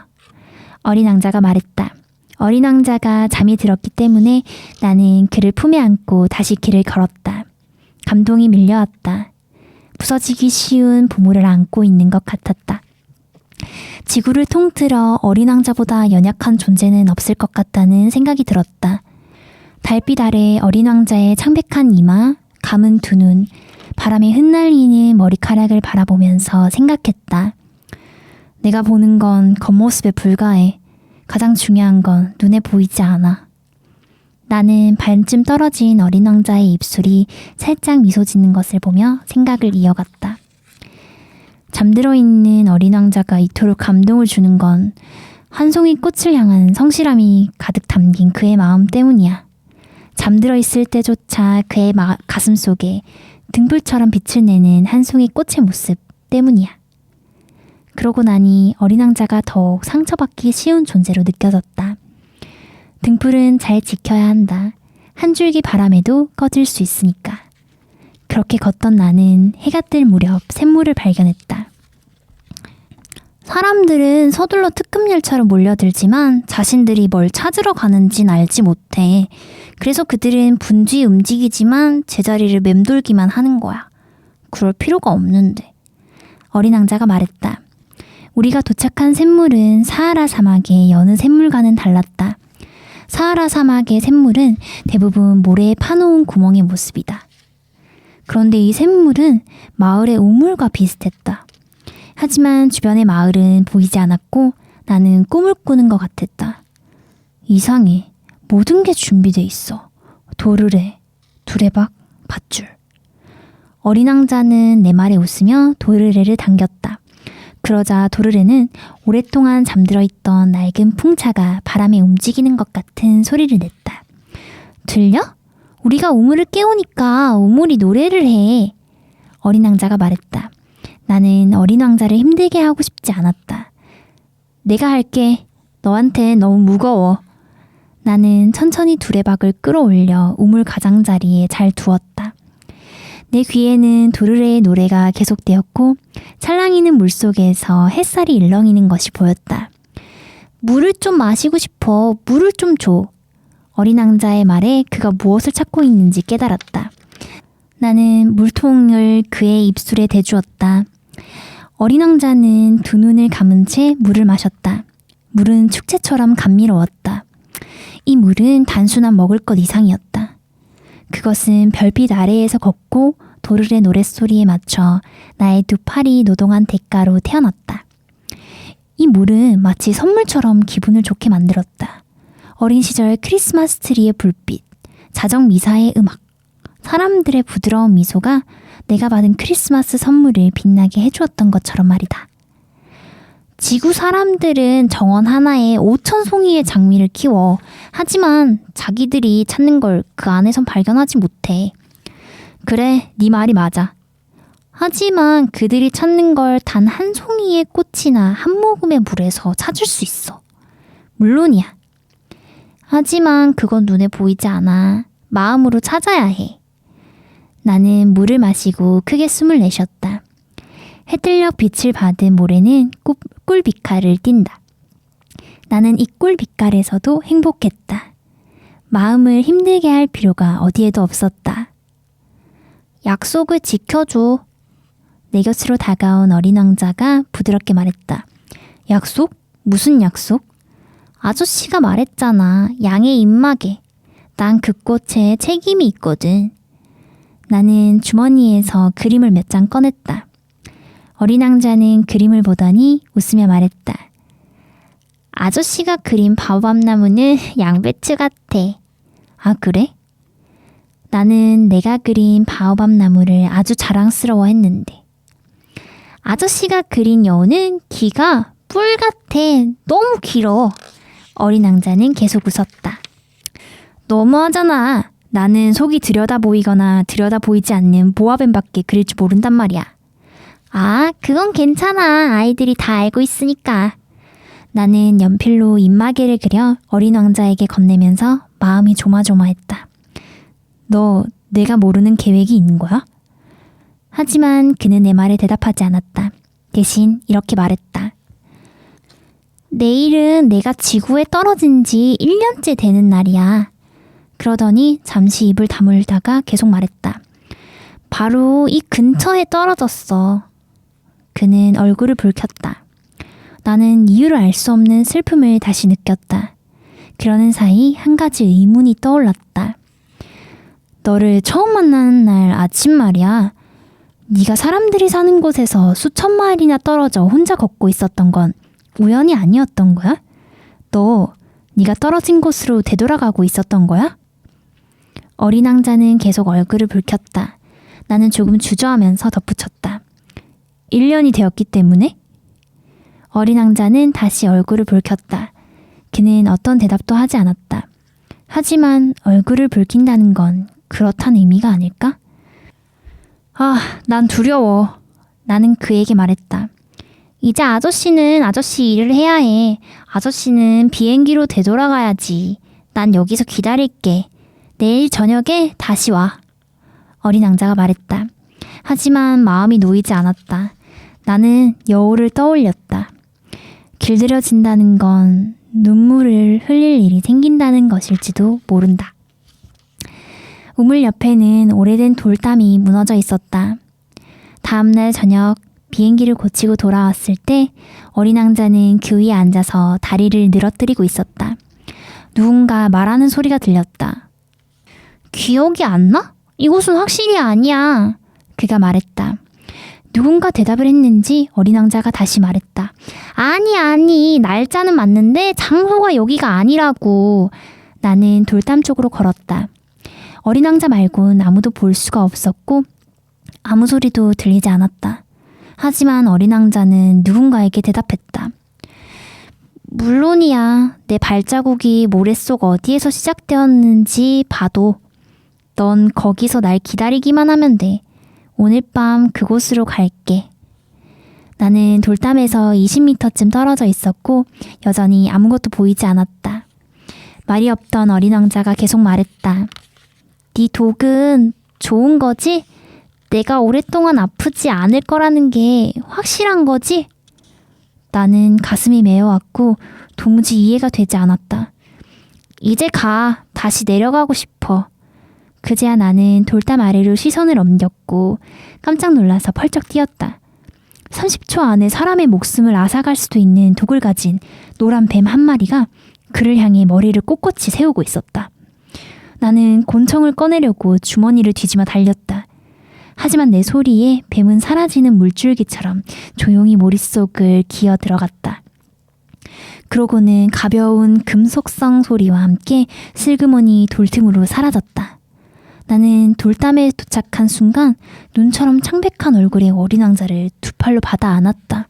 어린 왕자가 말했다. 어린 왕자가 잠이 들었기 때문에 나는 그를 품에 안고 다시 길을 걸었다. 감동이 밀려왔다. 부서지기 쉬운 보물을 안고 있는 것 같았다. 지구를 통틀어 어린 왕자보다 연약한 존재는 없을 것 같다는 생각이 들었다. 달빛 아래 어린 왕자의 창백한 이마, 감은 두 눈, 바람에 흩날리는 머리카락을 바라보면서 생각했다. 내가 보는 건 겉모습에 불과해. 가장 중요한 건 눈에 보이지 않아. 나는 반쯤 떨어진 어린 왕자의 입술이 살짝 미소 짓는 것을 보며 생각을 이어갔다. 잠들어 있는 어린 왕자가 이토록 감동을 주는 건 한 송이 꽃을 향한 성실함이 가득 담긴 그의 마음 때문이야. 잠들어 있을 때조차 그의 가슴 속에 등불처럼 빛을 내는 한 송이 꽃의 모습 때문이야. 그러고 나니 어린 왕자가 더욱 상처받기 쉬운 존재로 느껴졌다. 등불은 잘 지켜야 한다. 한 줄기 바람에도 꺼질 수 있으니까. 그렇게 걷던 나는 해가 뜰 무렵 샘물을 발견했다. 사람들은 서둘러 특급열차로 몰려들지만 자신들이 뭘 찾으러 가는진 알지 못해. 그래서 그들은 분주히 움직이지만 제자리를 맴돌기만 하는 거야. 그럴 필요가 없는데. 어린 왕자가 말했다. 우리가 도착한 샘물은 사하라 사막의 여느 샘물과는 달랐다. 사하라 사막의 샘물은 대부분 모래에 파놓은 구멍의 모습이다. 그런데 이 샘물은 마을의 우물과 비슷했다. 하지만 주변의 마을은 보이지 않았고 나는 꿈을 꾸는 것 같았다. 이상해. 모든 게 준비돼 있어. 도르래, 두레박, 밧줄. 어린 왕자는 내 말에 웃으며 도르래를 당겼다. 그러자 도르래는 오랫동안 잠들어 있던 낡은 풍차가 바람에 움직이는 것 같은 소리를 냈다. 들려? 우리가 우물을 깨우니까 우물이 노래를 해. 어린 왕자가 말했다. 나는 어린 왕자를 힘들게 하고 싶지 않았다. 내가 할게. 너한테 너무 무거워. 나는 천천히 두레박을 끌어올려 우물 가장자리에 잘 두었다. 내 귀에는 도르래의 노래가 계속되었고 찰랑이는 물속에서 햇살이 일렁이는 것이 보였다. 물을 좀 마시고 싶어. 물을 좀 줘. 어린 왕자의 말에 그가 무엇을 찾고 있는지 깨달았다. 나는 물통을 그의 입술에 대주었다. 어린 왕자는 두 눈을 감은 채 물을 마셨다. 물은 축제처럼 감미로웠다. 이 물은 단순한 먹을 것 이상이었다. 그것은 별빛 아래에서 걷고 도르래 노랫소리에 맞춰 나의 두 팔이 노동한 대가로 태어났다. 이 물은 마치 선물처럼 기분을 좋게 만들었다. 어린 시절 크리스마스 트리의 불빛, 자정 미사의 음악, 사람들의 부드러운 미소가 내가 받은 크리스마스 선물을 빛나게 해주었던 것처럼 말이다. 지구 사람들은 정원 하나에 5,000송이의 장미를 키워. 하지만 자기들이 찾는 걸 그 안에선 발견하지 못해. 그래, 네 말이 맞아. 하지만 그들이 찾는 걸 단 한 송이의 꽃이나 한 모금의 물에서 찾을 수 있어. 물론이야. 하지만 그건 눈에 보이지 않아. 마음으로 찾아야 해. 나는 물을 마시고 크게 숨을 내쉬었다. 해뜰녘 빛을 받은 모래는 꿀빛깔을 띈다. 나는 이 꿀빛깔에서도 행복했다. 마음을 힘들게 할 필요가 어디에도 없었다. 약속을 지켜줘. 내 곁으로 다가온 어린 왕자가 부드럽게 말했다. 약속? 무슨 약속? 아저씨가 말했잖아. 양의 입마개. 난 그 꽃에 책임이 있거든. 나는 주머니에서 그림을 몇 장 꺼냈다. 어린 왕자는 그림을 보더니 웃으며 말했다. 아저씨가 그린 바오밥나무는 양배추 같아. 아, 그래? 나는 내가 그린 바오밥나무를 아주 자랑스러워했는데. 아저씨가 그린 여우는 귀가 뿔 같아. 너무 길어. 어린 왕자는 계속 웃었다. 너무하잖아. 나는 속이 들여다보이거나 들여다보이지 않는 모아뱀밖에 그릴 줄 모른단 말이야. 아, 그건 괜찮아. 아이들이 다 알고 있으니까. 나는 연필로 입마개를 그려 어린 왕자에게 건네면서 마음이 조마조마했다. 너 내가 모르는 계획이 있는 거야? 하지만 그는 내 말에 대답하지 않았다. 대신 이렇게 말했다. 내일은 내가 지구에 떨어진 지 1년째 되는 날이야. 그러더니 잠시 입을 다물다가 계속 말했다. 바로 이 근처에 떨어졌어. 그는 얼굴을 붉혔다. 나는 이유를 알 수 없는 슬픔을 다시 느꼈다. 그러는 사이 한 가지 의문이 떠올랐다. 너를 처음 만나는 날 아침 말이야. 네가 사람들이 사는 곳에서 수천 마일이나 떨어져 혼자 걷고 있었던 건 우연이 아니었던 거야? 너 네가 떨어진 곳으로 되돌아가고 있었던 거야? 어린 왕자는 계속 얼굴을 붉혔다. 나는 조금 주저하면서 덧붙였다. 1년이 되었기 때문에? 어린 왕자는 다시 얼굴을 붉혔다. 그는 어떤 대답도 하지 않았다. 하지만 얼굴을 붉힌다는 건 그렇다는 의미가 아닐까? 아, 난 두려워. 나는 그에게 말했다. 이제 아저씨는 아저씨 일을 해야 해. 아저씨는 비행기로 되돌아가야지. 난 여기서 기다릴게. 내일 저녁에 다시 와. 어린 왕자가 말했다. 하지만 마음이 놓이지 않았다. 나는 여우를 떠올렸다. 길들여진다는 건 눈물을 흘릴 일이 생긴다는 것일지도 모른다. 우물 옆에는 오래된 돌담이 무너져 있었다. 다음날 저녁 비행기를 고치고 돌아왔을 때 어린 왕자는 그 위에 앉아서 다리를 늘어뜨리고 있었다. 누군가 말하는 소리가 들렸다. 기억이 안 나? 이곳은 확실히 아니야. 그가 말했다. 누군가 대답을 했는지 어린 왕자가 다시 말했다. 아니, 날짜는 맞는데 장소가 여기가 아니라고. 나는 돌담 쪽으로 걸었다. 어린 왕자 말곤 아무도 볼 수가 없었고 아무 소리도 들리지 않았다. 하지만 어린 왕자는 누군가에게 대답했다. 물론이야. 내 발자국이 모래 속 어디에서 시작되었는지 봐도 넌 거기서 날 기다리기만 하면 돼. 오늘 밤 그곳으로 갈게. 나는 돌담에서 20m쯤 떨어져 있었고 여전히 아무것도 보이지 않았다. 말이 없던 어린 왕자가 계속 말했다. 네 독은 좋은 거지? 내가 오랫동안 아프지 않을 거라는 게 확실한 거지? 나는 가슴이 메어왔고 도무지 이해가 되지 않았다. 이제 가. 다시 내려가고 싶어. 그제야 나는 돌담 아래로 시선을 옮겼고 깜짝 놀라서 펄쩍 뛰었다. 30초 안에 사람의 목숨을 앗아갈 수도 있는 독을 가진 노란 뱀 한 마리가 그를 향해 머리를 꼿꼿이 세우고 있었다. 나는 곤청을 꺼내려고 주머니를 뒤지며 달렸다. 하지만 내 소리에 뱀은 사라지는 물줄기처럼 조용히 머릿속을 기어 들어갔다. 그러고는 가벼운 금속성 소리와 함께 슬그머니 돌틈으로 사라졌다. 나는 돌담에 도착한 순간 눈처럼 창백한 얼굴의 어린 왕자를 두 팔로 받아 안았다.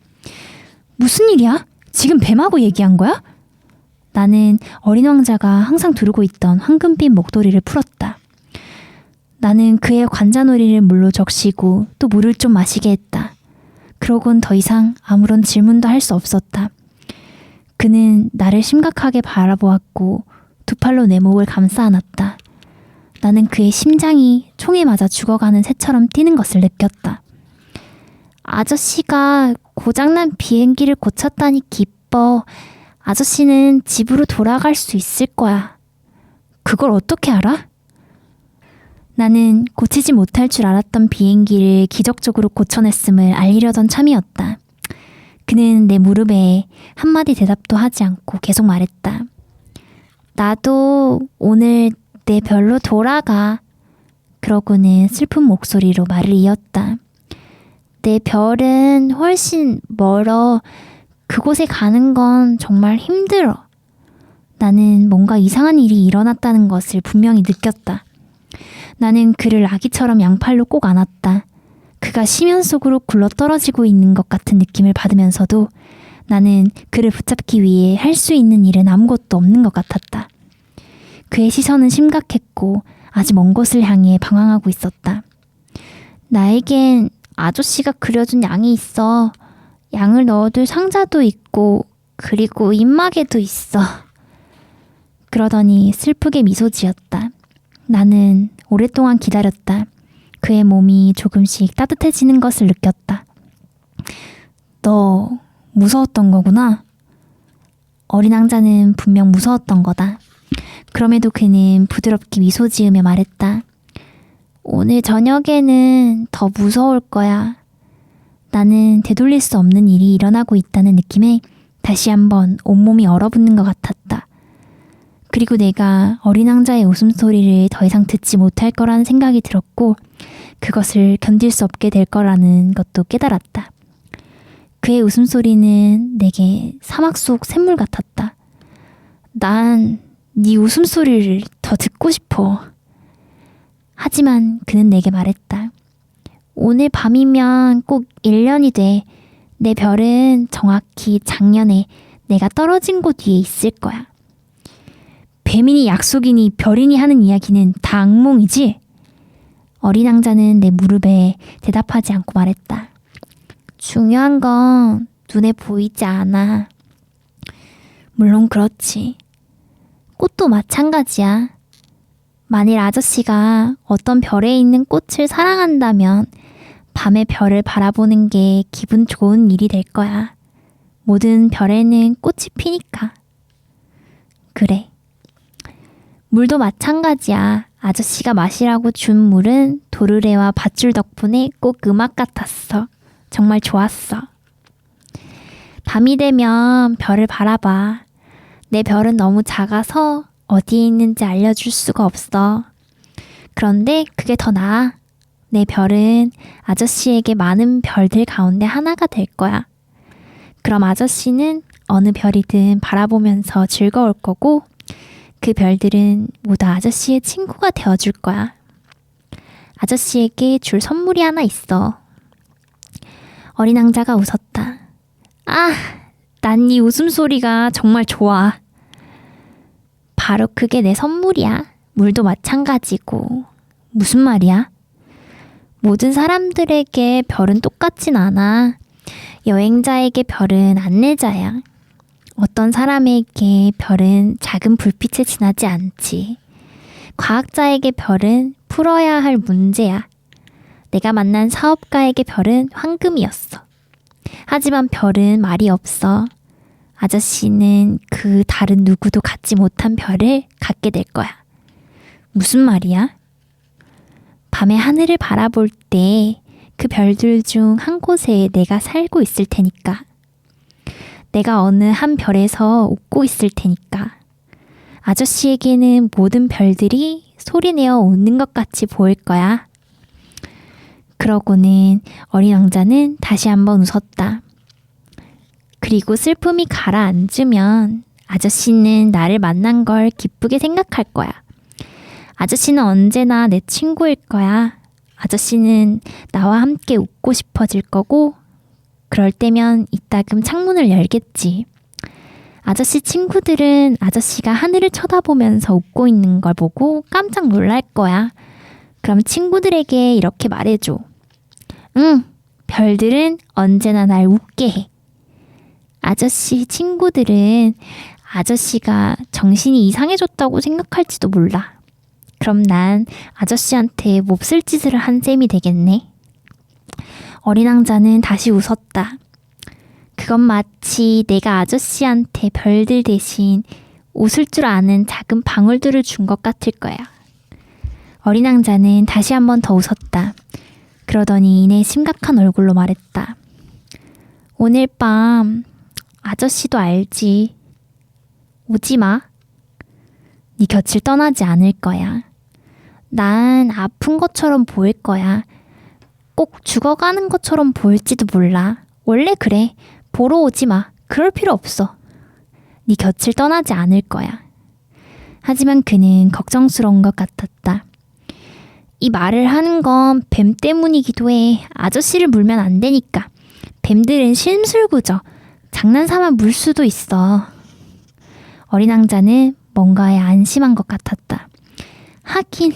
무슨 일이야? 지금 뱀하고 얘기한 거야? 나는 어린 왕자가 항상 두르고 있던 황금빛 목도리를 풀었다. 나는 그의 관자놀이를 물로 적시고 또 물을 좀 마시게 했다. 그러곤 더 이상 아무런 질문도 할 수 없었다. 그는 나를 심각하게 바라보았고 두 팔로 내 목을 감싸 안았다. 나는 그의 심장이 총에 맞아 죽어가는 새처럼 뛰는 것을 느꼈다. 아저씨가 고장난 비행기를 고쳤다니 기뻐. 아저씨는 집으로 돌아갈 수 있을 거야. 그걸 어떻게 알아? 나는 고치지 못할 줄 알았던 비행기를 기적적으로 고쳐냈음을 알리려던 참이었다. 그는 내 무릎에 한마디 대답도 하지 않고 계속 말했다. 나도 오늘 내 별로 돌아가. 그러고는 슬픈 목소리로 말을 이었다. 내 별은 훨씬 멀어. 그곳에 가는 건 정말 힘들어. 나는 뭔가 이상한 일이 일어났다는 것을 분명히 느꼈다. 나는 그를 아기처럼 양팔로 꼭 안았다. 그가 심연 속으로 굴러떨어지고 있는 것 같은 느낌을 받으면서도 나는 그를 붙잡기 위해 할 수 있는 일은 아무것도 없는 것 같았다. 그의 시선은 심각했고 아주 먼 곳을 향해 방황하고 있었다. 나에겐 아저씨가 그려준 양이 있어. 양을 넣어둘 상자도 있고 그리고 입마개도 있어. 그러더니 슬프게 미소 지었다. 나는 오랫동안 기다렸다. 그의 몸이 조금씩 따뜻해지는 것을 느꼈다. 너 무서웠던 거구나. 어린 왕자는 분명 무서웠던 거다. 그럼에도 그는 부드럽게 미소 지으며 말했다. 오늘 저녁에는 더 무서울 거야. 나는 되돌릴 수 없는 일이 일어나고 있다는 느낌에 다시 한번 온몸이 얼어붙는 것 같았다. 그리고 내가 어린 왕자의 웃음소리를 더 이상 듣지 못할 거라는 생각이 들었고 그것을 견딜 수 없게 될 거라는 것도 깨달았다. 그의 웃음소리는 내게 사막 속 샘물 같았다. 난 네 웃음소리를 더 듣고 싶어. 하지만 그는 내게 말했다. 오늘 밤이면 꼭 1년이 돼. 내 별은 정확히 작년에 내가 떨어진 곳 위에 있을 거야. 뱀이니 약속이니 별이니 하는 이야기는 다 악몽이지? 어린 왕자는 내 무릎에 대답하지 않고 말했다. 중요한 건 눈에 보이지 않아. 물론 그렇지. 꽃도 마찬가지야. 만일 아저씨가 어떤 별에 있는 꽃을 사랑한다면 밤에 별을 바라보는 게 기분 좋은 일이 될 거야. 모든 별에는 꽃이 피니까. 그래. 물도 마찬가지야. 아저씨가 마시라고 준 물은 도르래와 밧줄 덕분에 꼭 음악 같았어. 정말 좋았어. 밤이 되면 별을 바라봐. 내 별은 너무 작아서 어디에 있는지 알려줄 수가 없어. 그런데 그게 더 나아. 내 별은 아저씨에게 많은 별들 가운데 하나가 될 거야. 그럼 아저씨는 어느 별이든 바라보면서 즐거울 거고 그 별들은 모두 아저씨의 친구가 되어줄 거야. 아저씨에게 줄 선물이 하나 있어. 어린 왕자가 웃었다. 아, 난 이 웃음소리가 정말 좋아. 바로 그게 내 선물이야. 물도 마찬가지고. 무슨 말이야? 모든 사람들에게 별은 똑같진 않아. 여행자에게 별은 안내자야. 어떤 사람에게 별은 작은 불빛에 지나지 않지. 과학자에게 별은 풀어야 할 문제야. 내가 만난 사업가에게 별은 황금이었어. 하지만 별은 말이 없어. 아저씨는 그 다른 누구도 갖지 못한 별을 갖게 될 거야. 무슨 말이야? 밤에 하늘을 바라볼 때 그 별들 중 한 곳에 내가 살고 있을 테니까. 내가 어느 한 별에서 웃고 있을 테니까. 아저씨에게는 모든 별들이 소리내어 웃는 것 같이 보일 거야. 그러고는 어린 왕자는 다시 한번 웃었다. 그리고 슬픔이 가라앉으면 아저씨는 나를 만난 걸 기쁘게 생각할 거야. 아저씨는 언제나 내 친구일 거야. 아저씨는 나와 함께 웃고 싶어질 거고 그럴 때면 이따금 창문을 열겠지. 아저씨 친구들은 아저씨가 하늘을 쳐다보면서 웃고 있는 걸 보고 깜짝 놀랄 거야. 그럼 친구들에게 이렇게 말해줘. 응, 별들은 언제나 날 웃게 해. 아저씨 친구들은 아저씨가 정신이 이상해졌다고 생각할지도 몰라. 그럼 난 아저씨한테 몹쓸 짓을 한 셈이 되겠네. 어린 왕자는 다시 웃었다. 그건 마치 내가 아저씨한테 별들 대신 웃을 줄 아는 작은 방울들을 준 것 같을 거야. 어린 왕자는 다시 한 번 더 웃었다. 그러더니 이내 심각한 얼굴로 말했다. 오늘 밤 아저씨도 알지. 오지 마. 네 곁을 떠나지 않을 거야. 난 아픈 것처럼 보일 거야. 꼭 죽어가는 것처럼 보일지도 몰라. 원래 그래. 보러 오지 마. 그럴 필요 없어. 네 곁을 떠나지 않을 거야. 하지만 그는 걱정스러운 것 같았다. 이 말을 하는 건 뱀 때문이기도 해. 아저씨를 물면 안 되니까. 뱀들은 심술구져. 장난삼아 물 수도 있어. 어린 왕자는 뭔가에 안심한 것 같았다. 하긴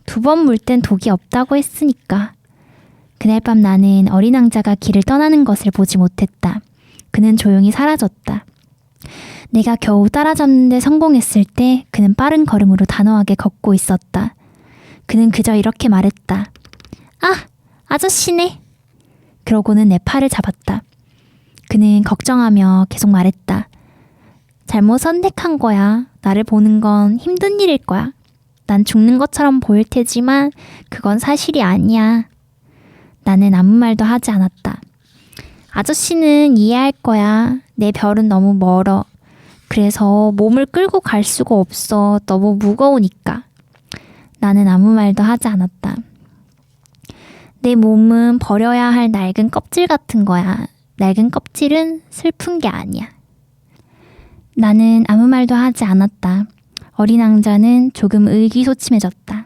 2번 물 땐 독이 없다고 했으니까. 그날 밤 나는 어린 왕자가 길을 떠나는 것을 보지 못했다. 그는 조용히 사라졌다. 내가 겨우 따라잡는 데 성공했을 때 그는 빠른 걸음으로 단호하게 걷고 있었다. 그는 그저 이렇게 말했다. 아, 아저씨네. 그러고는 내 팔을 잡았다. 그는 걱정하며 계속 말했다. 잘못 선택한 거야. 나를 보는 건 힘든 일일 거야. 난 죽는 것처럼 보일 테지만 그건 사실이 아니야. 나는 아무 말도 하지 않았다. 아저씨는 이해할 거야. 내 별은 너무 멀어. 그래서 몸을 끌고 갈 수가 없어. 너무 무거우니까. 나는 아무 말도 하지 않았다. 내 몸은 버려야 할 낡은 껍질 같은 거야. 낡은 껍질은 슬픈 게 아니야. 나는 아무 말도 하지 않았다. 어린 왕자는 조금 의기소침해졌다.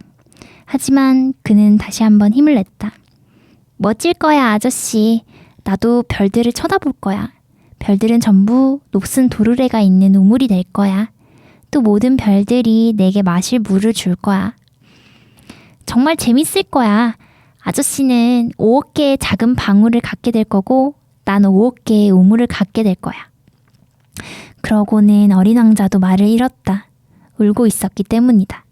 하지만 그는 다시 한번 힘을 냈다. 멋질 거야, 아저씨. 나도 별들을 쳐다볼 거야. 별들은 전부 녹슨 도르래가 있는 우물이 될 거야. 또 모든 별들이 내게 마실 물을 줄 거야. 정말 재밌을 거야. 아저씨는 5억 개의 작은 방울을 갖게 될 거고 난 5억 개의 우물을 갖게 될 거야. 그러고는 어린 왕자도 말을 잃었다. 울고 있었기 때문이다.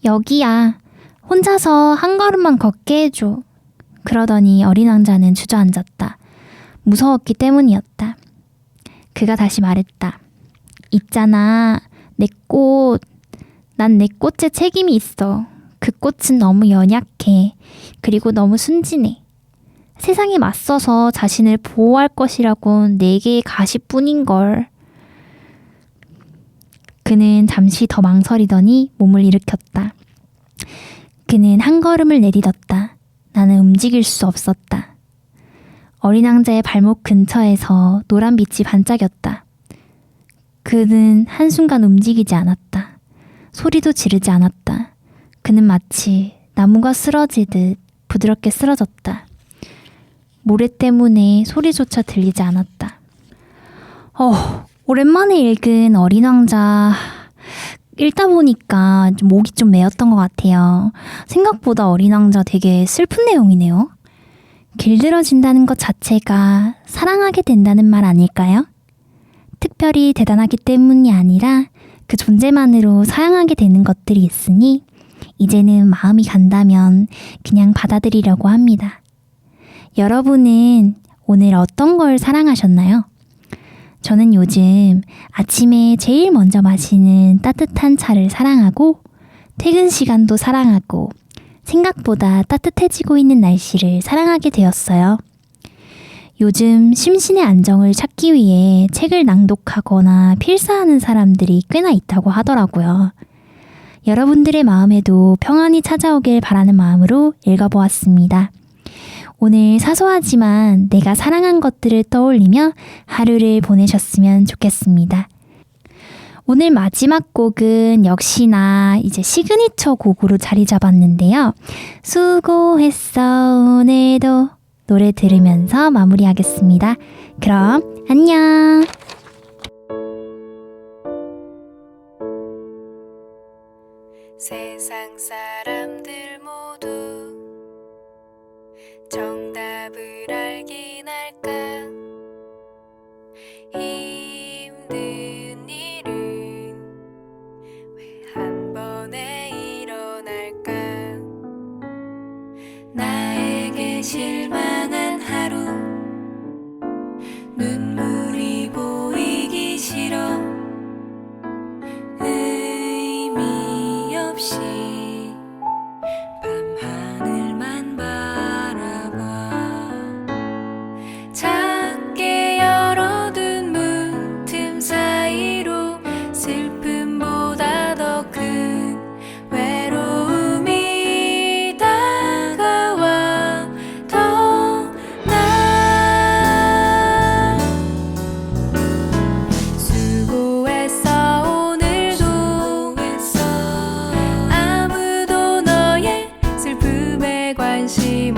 여기야. 혼자서 한 걸음만 걷게 해줘. 그러더니 어린 왕자는 주저앉았다. 무서웠기 때문이었다. 그가 다시 말했다. 있잖아. 내 꽃. 난 내 꽃에 책임이 있어. 그 꽃은 너무 연약해. 그리고 너무 순진해. 세상에 맞서서 자신을 보호할 것이라곤 네 개의 가시뿐인걸. 그는 잠시 더 망설이더니 몸을 일으켰다. 그는 한 걸음을 내딛었다. 나는 움직일 수 없었다. 어린 왕자의 발목 근처에서 노란 빛이 반짝였다. 그는 한순간 움직이지 않았다. 소리도 지르지 않았다. 그는 마치 나무가 쓰러지듯 부드럽게 쓰러졌다. 모래 때문에 소리조차 들리지 않았다. 오랜만에 읽은 어린 왕자 읽다 보니까 목이 좀 메었던 것 같아요. 생각보다 어린 왕자 되게 슬픈 내용이네요. 길들어진다는 것 자체가 사랑하게 된다는 말 아닐까요? 특별히 대단하기 때문이 아니라 그 존재만으로 사랑하게 되는 것들이 있으니 이제는 마음이 간다면 그냥 받아들이려고 합니다. 여러분은 오늘 어떤 걸 사랑하셨나요? 저는 요즘 아침에 제일 먼저 마시는 따뜻한 차를 사랑하고 퇴근 시간도 사랑하고 생각보다 따뜻해지고 있는 날씨를 사랑하게 되었어요. 요즘 심신의 안정을 찾기 위해 책을 낭독하거나 필사하는 사람들이 꽤나 있다고 하더라고요. 여러분들의 마음에도 평안이 찾아오길 바라는 마음으로 읽어보았습니다. 오늘 사소하지만 내가 사랑한 것들을 떠올리며 하루를 보내셨으면 좋겠습니다. 오늘 마지막 곡은 역시나 이제 시그니처 곡으로 자리 잡았는데요. 수고했어 오늘도 노래 들으면서 마무리하겠습니다. 그럼 안녕. 세상 사람들 모두 정답을 알긴 할까? 힘든 일은 왜 한 번에 일어날까? 나에게 실망한 하루 눈물이 보이기 싫어 의미 없이 밤하늘만 바라봐 작게 열어둔 문틈 사이로 슬픔보다 더 큰 외로움이 다가와 더 나 수고했어 오늘도 아무도 너의 슬픔에 관심